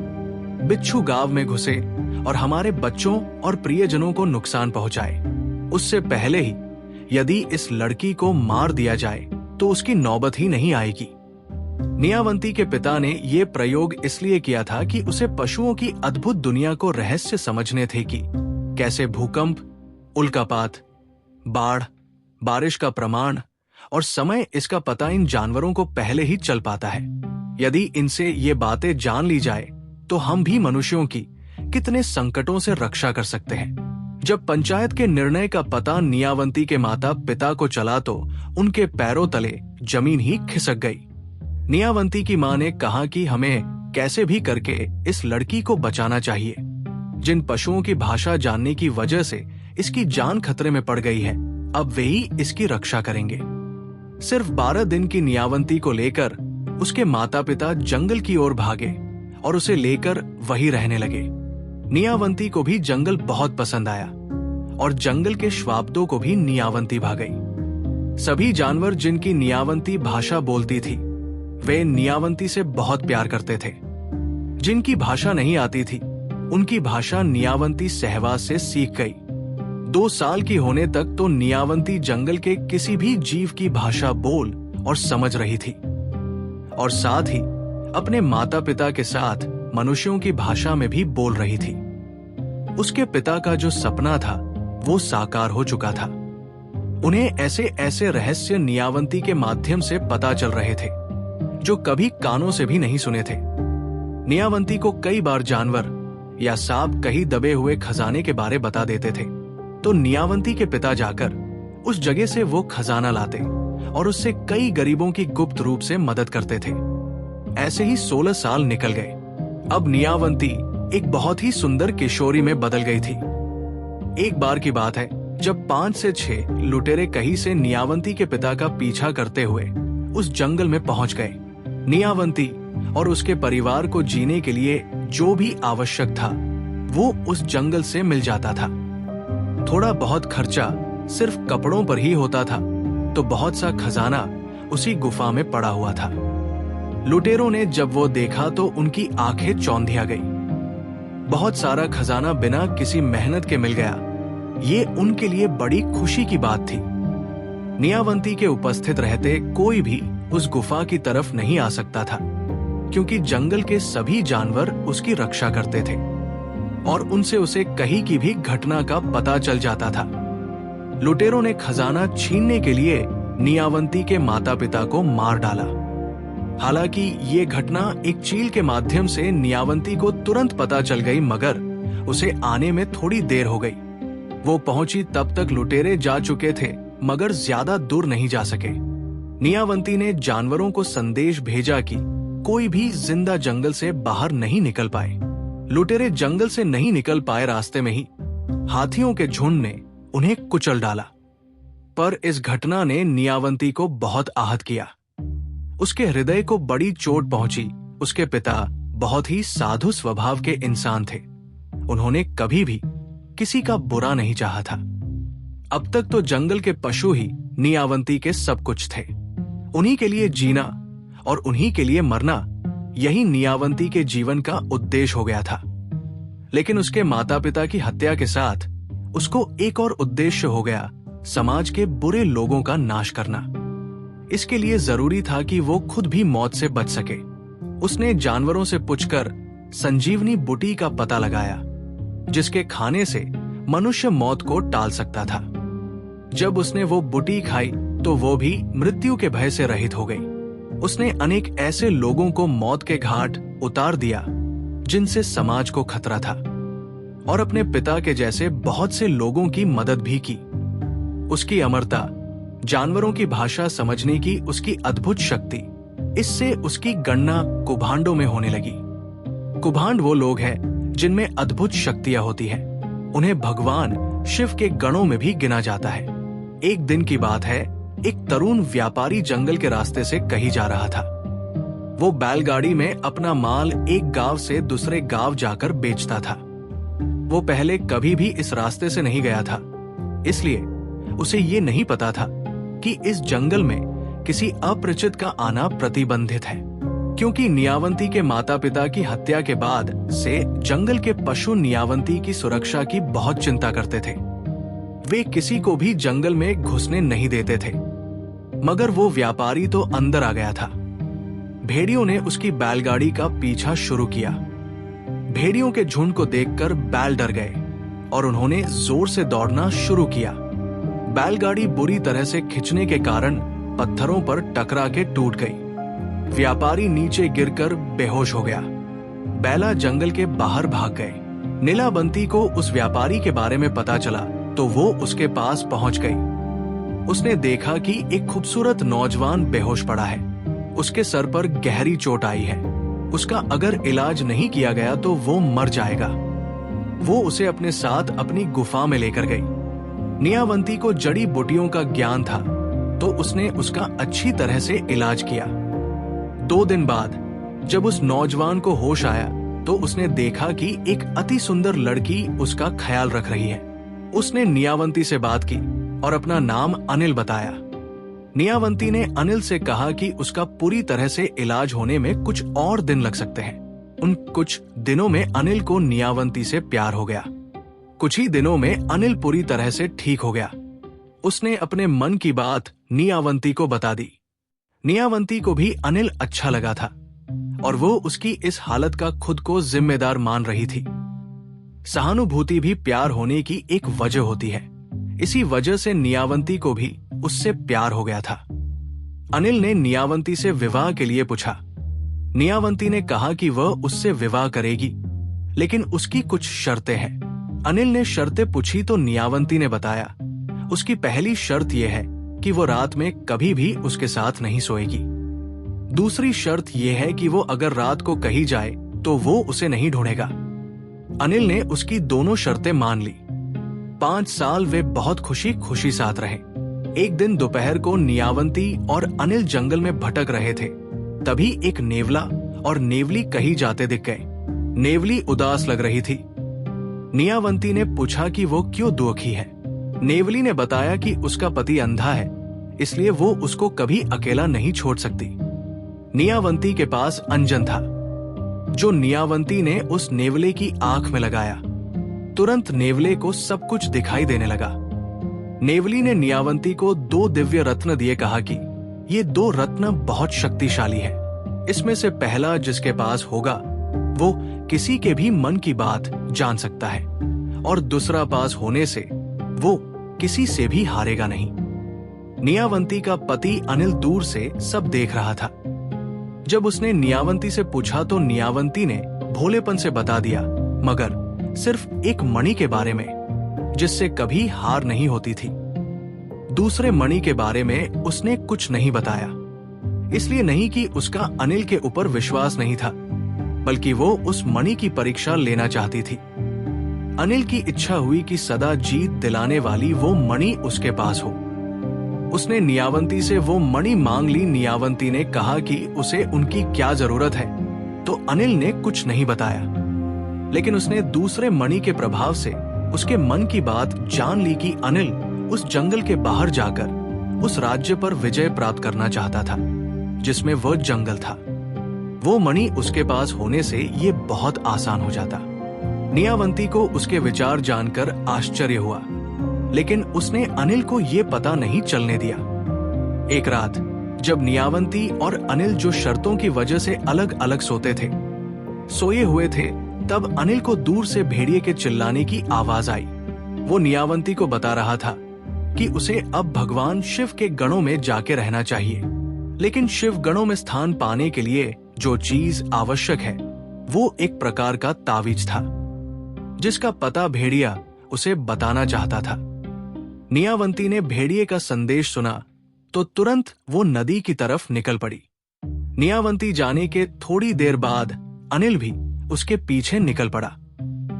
बिच्छू गांव में घुसे और हमारे बच्चों और प्रियजनों को नुकसान पहुंचाए। उससे पहले ही यदि इस लड़की को मार दिया जाए तो उसकी नौबत ही नहीं आएगी। नियावंती के पिता ने यह प्रयोग इसलिए किया था कि उसे पशुओं की अद्भुत दुनिया को रहस्य समझने थे कि कैसे भूकंप, उल्कापात, बाढ़, बारिश का प्रमाण और समय, इसका पता इन जानवरों को पहले ही चल पाता है। यदि इनसे ये बातें जान ली जाए तो हम भी मनुष्यों की कितने संकटों से रक्षा कर सकते हैं। जब पंचायत के निर्णय का पता नियावंती के माता पिता को चला तो उनके पैरों तले जमीन ही खिसक गई। नियावंती की मां ने कहा कि हमें कैसे भी करके इस लड़की को बचाना चाहिए। जिन पशुओं की भाषा जानने की वजह से इसकी जान खतरे में पड़ गई है, अब वे ही इसकी रक्षा करेंगे। सिर्फ 12 दिन की नियावंती को लेकर उसके माता पिता जंगल की ओर भागे और उसे लेकर वहीं रहने लगे। नियावंती को भी जंगल बहुत पसंद आया और जंगल के श्वापदों को भी नियावंती भा गई। सभी जानवर जिनकी नियावंती भाषा बोलती थी, वे नियावंती से बहुत प्यार करते थे। जिनकी भाषा नहीं आती थी, उनकी भाषा नियावंती सहवास से सीख गई। 2 साल की होने तक तो नियावंती जंगल के किसी भी जीव की भाषा बोल और समझ रही थी और साथ ही अपने माता पिता के साथ मनुष्यों की भाषा में भी बोल रही थी। उसके पिता का जो सपना था वो साकार हो चुका था। उन्हें ऐसे ऐसे रहस्य नियावंती के माध्यम से पता चल रहे थे जो कभी कानों से भी नहीं सुने थे। नियावंती को कई बार जानवर या सांप कहीं दबे हुए खजाने के बारे बता देते थे, तो नियावंती के पिता जाकर उस जगह से वो खजाना लाते और उससे कई गरीबों की गुप्त रूप से मदद करते थे। ऐसे ही 16 साल निकल गए अब नियावंती एक बहुत ही सुंदर किशोरी में बदल गई थी। एक बार की बात है जब 5 से 6 लुटेरे कहीं से नियावंती के पिता का पीछा करते हुए उस जंगल में पहुंच गए। नियावंती और उसके परिवार को जीने के लिए जो भी आवश्यक था वो उस जंगल से मिल जाता था। थोड़ा बहुत खर्चा सिर्फ कपड़ों पर ही होता था तो बहुत सा खजाना उसी गुफा में पड़ा हुआ था। लुटेरों ने जब वो देखा तो उनकी आंखें चौंधिया गई। बहुत सारा खजाना बिना किसी मेहनत के मिल गया, ये उनके लिए बड़ी खुशी की बात थी। नियावंती के उपस्थित रहते कोई भी उस गुफा की तरफ नहीं आ सकता था, क्योंकि जंगल के सभी जानवर उसकी रक्षा करते थे और उनसे उसे कहीं की भी घटना का पता चल जाता था। लुटेरों ने खजाना छीनने के लिए नियावंती के माता पिता को मार डाला। हालांकि ये घटना एक चील के माध्यम से नियावंती को तुरंत पता चल गई, मगर उसे आने में थोड़ी देर हो गई। वो पहुंची तब तक लुटेरे जा चुके थे, मगर ज्यादा दूर नहीं जा सके। नियावंती ने जानवरों को संदेश भेजा कि कोई भी जिंदा जंगल से बाहर नहीं निकल पाए। लुटेरे जंगल से नहीं निकल पाए, रास्ते में ही हाथियों के झुंड ने उन्हें कुचल डाला। पर इस घटना ने नियावंती को बहुत आहत किया। उसके हृदय को बड़ी चोट पहुंची। उसके पिता बहुत ही साधु स्वभाव के इंसान थे। उन्होंने कभी भी किसी का बुरा नहीं चाहा था। अब तक तो जंगल के पशु ही नियावंती के सब कुछ थे। उन्हीं के लिए जीना और उन्हीं के लिए मरना, यही नियावंती के जीवन का उद्देश्य हो गया था। लेकिन उसके माता पिता की हत्या के साथ उसको एक और उद्देश्य हो गया, समाज के बुरे लोगों का नाश करना। इसके लिए जरूरी था कि वो खुद भी मौत से बच सके। उसने जानवरों से पूछकर संजीवनी बूटी का पता लगाया, जिसके खाने से मनुष्य मौत को टाल सकता था। जब उसने वो बूटी खाई तो वो भी मृत्यु के भय से रहित हो गई। उसने अनेक ऐसे लोगों को मौत के घाट उतार दिया जिनसे समाज को खतरा था, और अपने पिता के जैसे बहुत से लोगों की मदद भी की। उसकी अमरता, जानवरों की भाषा समझने की उसकी अद्भुत शक्ति, इससे उसकी गणना कुभांडों में होने लगी। कुभांड वो लोग हैं जिनमें अद्भुत शक्तियां होती हैं। उन्हें भगवान शिव के गणों में भी गिना जाता है। एक दिन की बात है, एक तरुण व्यापारी जंगल के रास्ते से कहीं जा रहा था। वो बैलगाड़ी में अपना माल एक गांव से दूसरे गांव जाकर बेचता था। वो पहले कभी भी इस रास्ते से नहीं गया था, इसलिए उसे ये नहीं पता था कि इस जंगल में किसी अपरिचित का आना प्रतिबंधित है, क्योंकि नियावंती के माता पिता की हत्या के बाद से जंगल के पशु नियावंती की सुरक्षा की बहुत चिंता करते थे। वे किसी को भी जंगल में घुसने नहीं देते थे, मगर वो व्यापारी तो अंदर आ गया था। भेड़ियों ने उसकी बैलगाड़ी का पीछा शुरू किया। भेड़ियों के झुंड को देखकर बैल डर गए और उन्होंने जोर से दौड़ना शुरू किया। बैलगाड़ी बुरी तरह से खिंचने के कारण पत्थरों पर टकरा के टूट गई। व्यापारी नीचे गिरकर बेहोश हो गया। बैला जंगल के बाहर भाग गए। नीलाबंती को उस व्यापारी के बारे में पता चला तो वो उसके पास पहुंच गई। उसने देखा कि एक खूबसूरत नौजवान बेहोश पड़ा है। उसके सर पर गहरी चोट आई है। उसका अगर इलाज नहीं किया गया तो वो मर जाएगा। वो उसे अपने साथ अपनी गुफा में लेकर गई। नियावंती को जड़ी बूटियों का ज्ञान था, तो उसने उसका अच्छी तरह से इलाज किया। 2 दिन बाद जब उस नौजवान को होश आया तो उसने देखा कि एक अति सुंदर लड़की उसका ख्याल रख रही है। उसने नियावंती से बात की और अपना नाम अनिल बताया। नियावंती ने अनिल से कहा कि उसका पूरी तरह से इलाज होने में कुछ और दिन लग सकते हैं। उन कुछ दिनों में अनिल को नियावंती से प्यार हो गया। कुछ ही दिनों में अनिल पूरी तरह से ठीक हो गया। उसने अपने मन की बात नियावंती को बता दी। नियावंती को भी अनिल अच्छा लगा था और वो उसकी इस हालत का खुद को जिम्मेदार मान रही थी। सहानुभूति भी प्यार होने की एक वजह होती है। इसी वजह से नियावंती को भी उससे प्यार हो गया था। अनिल ने नियावंती से विवाह के लिए पूछा। नियावंती ने कहा कि वह उससे विवाह करेगी, लेकिन उसकी कुछ शर्तें हैं। अनिल ने शर्तें पूछी तो नियावंती ने बताया उसकी पहली शर्त यह है कि वो रात में कभी भी उसके साथ नहीं सोएगी। दूसरी शर्त यह है कि वो अगर रात को कहीं जाए तो वो उसे नहीं ढूंढेगा। अनिल ने उसकी दोनों शर्तें मान ली। 5 साल वे बहुत खुशी खुशी साथ रहे। एक दिन दोपहर को नियावंती और अनिल जंगल में भटक रहे थे। तभी एक नेवला और नेवली कहीं जाते दिख गए। नेवली उदास लग रही थी। नियावंती ने पूछा कि वो क्यों दुखी है। नेवली ने बताया कि उसका पति अंधा है, इसलिए वो उसको कभी अकेला नहीं छोड़ सकती। नियावंती के पास अंजन था, जो नियावंती ने उस नेवले की आंख में लगाया। तुरंत नेवले को सब कुछ दिखाई देने लगा। नेवली ने नियावंती को 2 दिव्य रत्न दिए, कहा कि ये 2 रत्न बहुत शक्तिशाली है। इसमें से पहला जिसके पास होगा वो किसी के भी मन की बात जान सकता है, और दूसरा पास होने से वो किसी से भी हारेगा नहीं। नियावंती का पति अनिल दूर से सब देख रहा था। जब उसने नियावंती से पूछा तो नियावंती ने भोलेपन से बता दिया, मगर सिर्फ एक मणि के बारे में, जिससे कभी हार नहीं होती थी। दूसरे मणि के बारे में उसने कुछ नहीं बताया, इसलिए नहीं कि उसका अनिल के ऊपर विश्वास नहीं था, बल्कि वो उस मणि की परीक्षा लेना चाहती थी। अनिल की इच्छा हुई कि सदा जीत दिलाने वाली वो मणि उसके पास हो। उसने नियावंती से वो मणि मांग ली। नियावंती ने कहा कि उसे उनकी क्या जरूरत है, तो अनिल ने कुछ नहीं बताया, लेकिन उसने दूसरे मणि के प्रभाव से उसके मन की बात जान ली कि अनिल उस जंगल के बाहर जाकर उस राज्य पर विजय प्राप्त करना चाहता था जिसमें वह जंगल था। वो मणि उसके पास होने से ये बहुत आसान हो जाता। नियावंती को उसके विचार जानकर आश्चर्य हुआ, लेकिन उसने अनिल को ये पता नहीं चलने दिया। एक रात जब नियावंती और अनिल जो शर्तों की वजह से अलग अलग सोते थे, सोए हुए थे, तब अनिल को दूर से भेड़िए के चिल्लाने की आवाज आई। वो नियावंती को बता रहा था कि उसे अब भगवान शिव के गणों में जाके रहना चाहिए, लेकिन शिव गणों में स्थान पाने के लिए जो चीज आवश्यक है वो एक प्रकार का तावीज था, जिसका पता भेड़िया उसे बताना चाहता था। नियावंती ने भेड़िए का संदेश सुना तो तुरंत वो नदी की तरफ निकल पड़ी। नियावंती जाने के थोड़ी देर बाद अनिल भी उसके पीछे निकल पड़ा।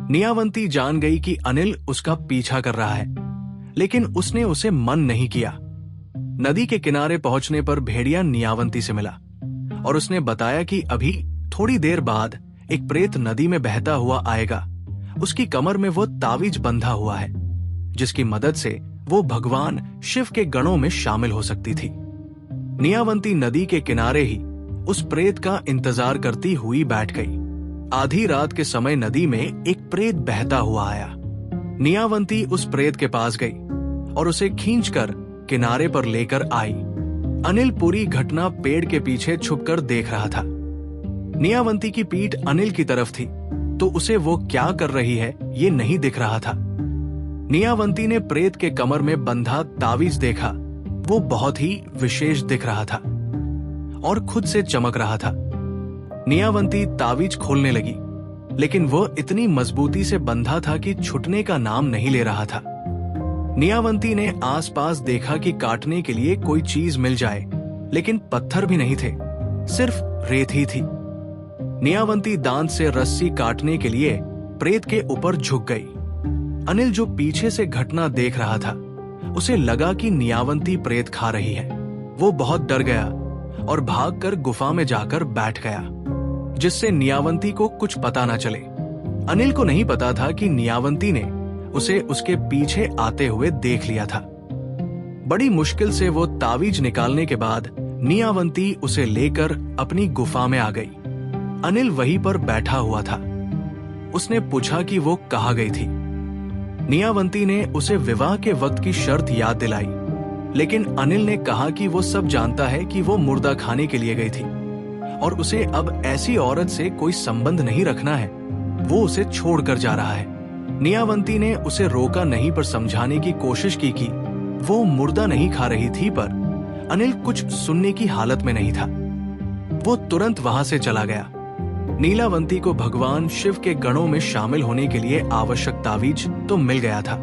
नियावंती जान गई कि अनिल उसका पीछा कर रहा है, लेकिन उसने उसे मन नहीं किया। नदी के किनारे पहुंचने पर भेड़िया नियावंती से मिला और उसने बताया कि अभी थोड़ी देर बाद एक प्रेत नदी में बहता हुआ आएगा। उसकी कमर में वो तावीज बंधा हुआ है, जिसकी मदद से वो भगवान शिव के गणों में शामिल हो सकती थी। नियावंती नदी के किनारे ही उस प्रेत का इंतजार करती हुई बैठ गई। आधी रात के समय नदी में एक प्रेत बहता हुआ आया। नियावंती उस प्रेत के पास गई और उसे खींचकर किनारे पर लेकर आई। अनिल पूरी घटना पेड़ के पीछे छुपकर देख रहा था। नियावंती की पीठ अनिल की तरफ थी, तो उसे वो क्या कर रही है ये नहीं दिख रहा था। नियावंती ने प्रेत के कमर में बंधा तावीज देखा। वो बहुत ही विशेष दिख रहा था और खुद से चमक रहा था। नियावंती तावीज खोलने लगी, लेकिन वह इतनी मजबूती से बंधा था कि छूटने का नाम नहीं ले रहा था। नियावंती ने आसपास देखा कि काटने के लिए कोई चीज मिल जाए, लेकिन पत्थर भी नहीं थे, सिर्फ रेत ही थी। नियावंती दांत से रस्सी काटने के लिए प्रेत के ऊपर झुक गई। अनिल जो पीछे से घटना देख रहा था, उसे लगा कि नियावंती प्रेत खा रही है। वो बहुत डर गया और भागकर गुफा में जाकर बैठ गया, जिससे नियावंती को कुछ पता न चले। अनिल को नहीं पता था कि नियावंती ने उसे उसके पीछे आते हुए देख लिया था। बड़ी मुश्किल से वो तावीज निकालने के बाद नियावंती उसे लेकर अपनी गुफा में आ गई। अनिल वहीं पर बैठा हुआ था। उसने पूछा कि वो कहाँ गई थी। नियावंती ने उसे विवाह के वक्त की शर्त याद दिलाई, लेकिन अनिल ने कहा कि वो सब जानता है कि वो मुर्दा खाने के लिए गई थी और उसे अब ऐसी औरत से कोई संबंध नहीं रखना है। वो उसे छोड़कर जा रहा है। नियावंती ने उसे रोका नहीं, पर समझाने की कोशिश की कि वो मुर्दा नहीं खा रही थी, पर अनिल कुछ सुनने की हालत में नहीं था। वो तुरंत वहां से चला गया। नीलावंती को भगवान शिव के गणों में शामिल होने के लिए आवश्यक तावीज तो मिल गया था,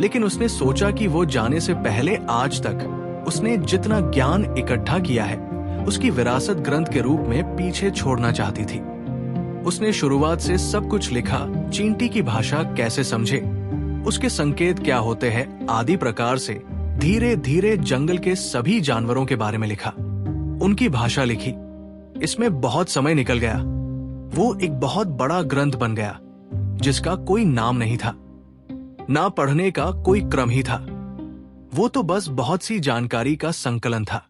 लेकिन उसने सोचा कि वो जाने से पहले आज तक उसने जितना ज्ञान इकट्ठा किया है उसकी विरासत ग्रंथ के रूप में पीछे छोड़ना चाहती थी। उसने शुरुआत से सब कुछ लिखा, चींटी की भाषा कैसे समझे, उसके संकेत क्या होते हैं आदि प्रकार से धीरे धीरे जंगल के सभी जानवरों के बारे में लिखा, उनकी भाषा लिखी। इसमें बहुत समय निकल गया। वो एक बहुत बड़ा ग्रंथ बन गया जिसका कोई नाम नहीं था, ना पढ़ने का कोई क्रम ही था। वो तो बस बहुत सी जानकारी का संकलन था।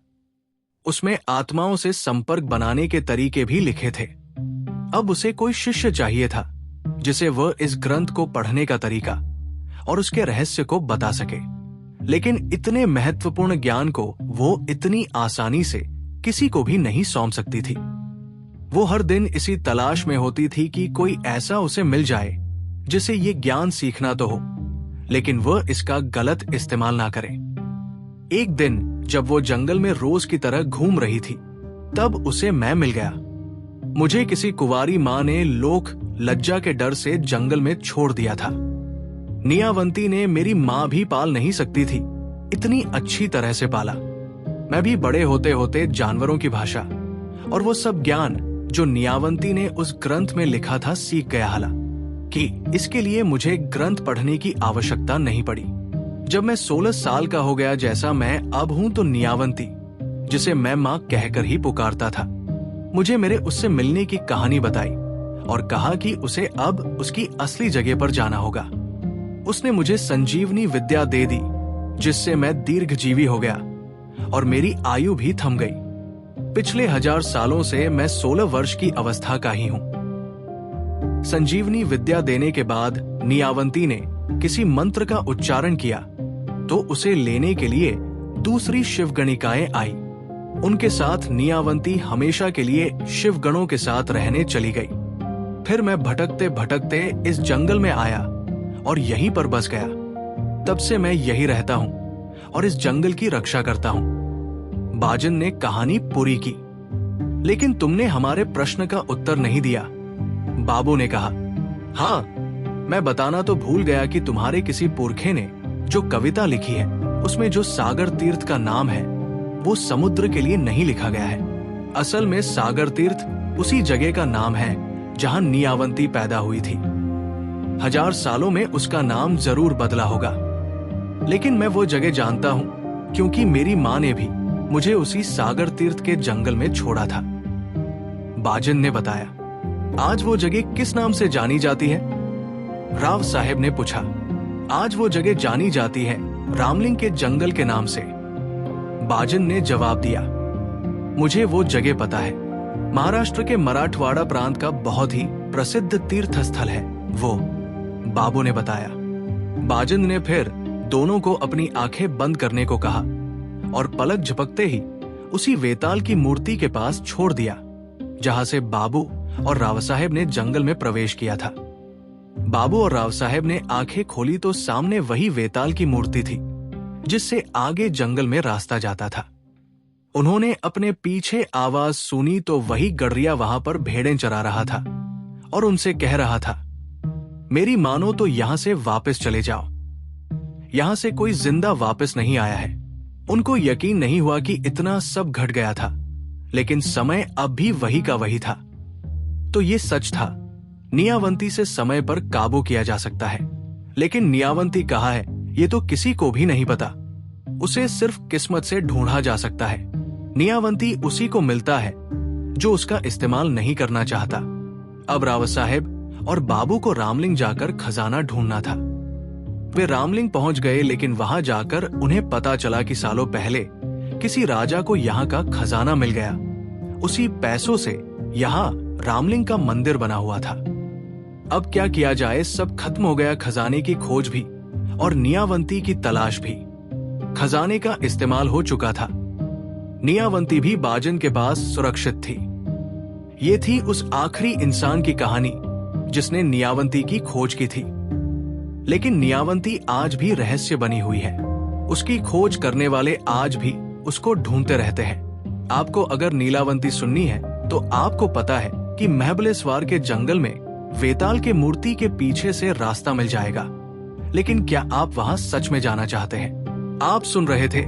उसमें आत्माओं से संपर्क बनाने के तरीके भी लिखे थे। अब उसे कोई शिष्य चाहिए था जिसे वह इस ग्रंथ को पढ़ने का तरीका और उसके रहस्य को बता सके। लेकिन इतने महत्वपूर्ण ज्ञान को वो इतनी आसानी से किसी को भी नहीं सौंप सकती थी। वो हर दिन इसी तलाश में होती थी कि कोई ऐसा उसे मिल जाए जिसे ये ज्ञान सीखना तो हो, लेकिन वह इसका गलत इस्तेमाल ना करे। एक दिन जब वो जंगल में रोज की तरह घूम रही थी, तब उसे मैं मिल गया। मुझे किसी कुंवारी माँ ने लोक लज्जा के डर से जंगल में छोड़ दिया था। नियावंती ने मेरी माँ भी पाल नहीं सकती थी, इतनी अच्छी तरह से पाला। मैं भी बड़े होते होते जानवरों की भाषा और वो सब ज्ञान जो नियावंती ने उस ग्रंथ में लिखा था सीख गया। हालांकि इसके लिए मुझे ग्रंथ पढ़ने की आवश्यकता नहीं पड़ी। जब मैं 16 साल का हो गया, जैसा मैं अब हूं, तो नियावंती, जिसे मैं माँ कहकर ही पुकारता था, मुझे मेरे उससे मिलने की कहानी बताई और कहा कि उसे अब उसकी असली जगह पर जाना होगा। उसने मुझे संजीवनी विद्या दे दी, जिससे मैं दीर्घजीवी हो गया और मेरी आयु भी थम गई। पिछले 1000 सालों से मैं 16 वर्ष की अवस्था का ही हूं। संजीवनी विद्या देने के बाद नियावंती ने किसी मंत्र का उच्चारण किया तो उसे लेने के लिए दूसरी शिवगणिकाएं आई। उनके साथ नियावंती हमेशा के लिए शिवगणों के साथ रहने चली गई। फिर मैं भटकते भटकते इस जंगल में आया और यहीं पर बस गया। तब से मैं यही रहता हूं और इस जंगल की रक्षा करता हूं। बाजन ने कहानी पूरी की। लेकिन तुमने हमारे प्रश्न का उत्तर नहीं दिया, बाबू ने कहा। हाँ, मैं बताना तो भूल गया कि तुम्हारे किसी पुरखे ने जो कविता लिखी है, उसमें जो सागर तीर्थ का नाम है वो समुद्र के लिए नहीं लिखा गया है। असल में सागर तीर्थ उसी जगह का नाम है जहां नियावंती पैदा हुई थी। 1000 सालों में उसका नाम जरूर बदला होगा, लेकिन मैं वो जगह जानता हूं क्योंकि मेरी माँ ने भी मुझे उसी सागर तीर्थ के जंगल में छोड़ा था, बाजन ने बताया। आज वो जगह किस नाम से जानी जाती है? राव साहेब ने पूछा। आज वो जगह जानी जाती है रामलिंग के जंगल के नाम से, बाजन ने जवाब दिया। मुझे वो जगह पता है, महाराष्ट्र के मराठवाड़ा प्रांत का बहुत ही प्रसिद्ध तीर्थ स्थल है वो, बाबू ने बताया। बाजन ने फिर दोनों को अपनी आंखें बंद करने को कहा और पलक झपकते ही उसी वेताल की मूर्ति के पास छोड़ दिया जहां से बाबू और राव साहेब ने जंगल में प्रवेश किया था। बाबू और राव साहेब ने आंखें खोली तो सामने वही वेताल की मूर्ति थी जिससे आगे जंगल में रास्ता जाता था। उन्होंने अपने पीछे आवाज सुनी तो वही गडरिया वहां पर भेड़ें चरा रहा था और उनसे कह रहा था, मेरी मानो तो यहां से वापस चले जाओ। यहां से कोई जिंदा वापस नहीं आया है। उनको यकीन नहीं हुआ कि इतना सब घट गया था, लेकिन समय अब भी वही का वही था। तो ये सच था, नियावंती से समय पर काबू किया जा सकता है। लेकिन नियावंती कहा है, ये तो किसी को भी नहीं पता। उसे सिर्फ किस्मत से ढूंढा जा सकता है। नियावंती उसी को मिलता है जो उसका इस्तेमाल नहीं करना चाहता। अब राव साहेब और बाबू को रामलिंग जाकर खजाना ढूंढना था। वे रामलिंग पहुंच गए, लेकिन वहां जाकर उन्हें पता चला कि सालों पहले किसी राजा को यहाँ का खजाना मिल गया। उसी पैसों से यहाँ रामलिंग का मंदिर बना हुआ था। अब क्या किया जाए, सब खत्म हो गया। खजाने की खोज भी और नियावंती की तलाश भी। खजाने का इस्तेमाल हो चुका था। नियावंती भी बाजन के पास सुरक्षित थी। ये थी उस आखिरी इंसान की कहानी जिसने नियावंती की खोज की थी। लेकिन नियावंती आज भी रहस्य बनी हुई है। उसकी खोज करने वाले आज भी उसको ढूंढते रहते हैं। आपको अगर नीलावंती सुननी है तो आपको पता है कि महबलेश्वर के जंगल में वेताल के मूर्ति के पीछे से रास्ता मिल जाएगा। लेकिन क्या आप वहां सच में जाना चाहते हैं? आप सुन रहे थे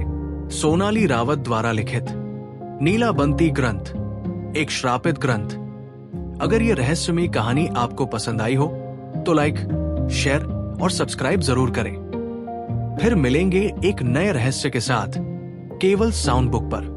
सोनाली रावत द्वारा लिखित नीलावंती ग्रंथ, एक श्रापित ग्रंथ। अगर ये रहस्यमयी कहानी आपको पसंद आई हो तो लाइक, शेयर और सब्सक्राइब जरूर करें। फिर मिलेंगे एक नए रहस्य के साथ केवल साउंड बुक पर।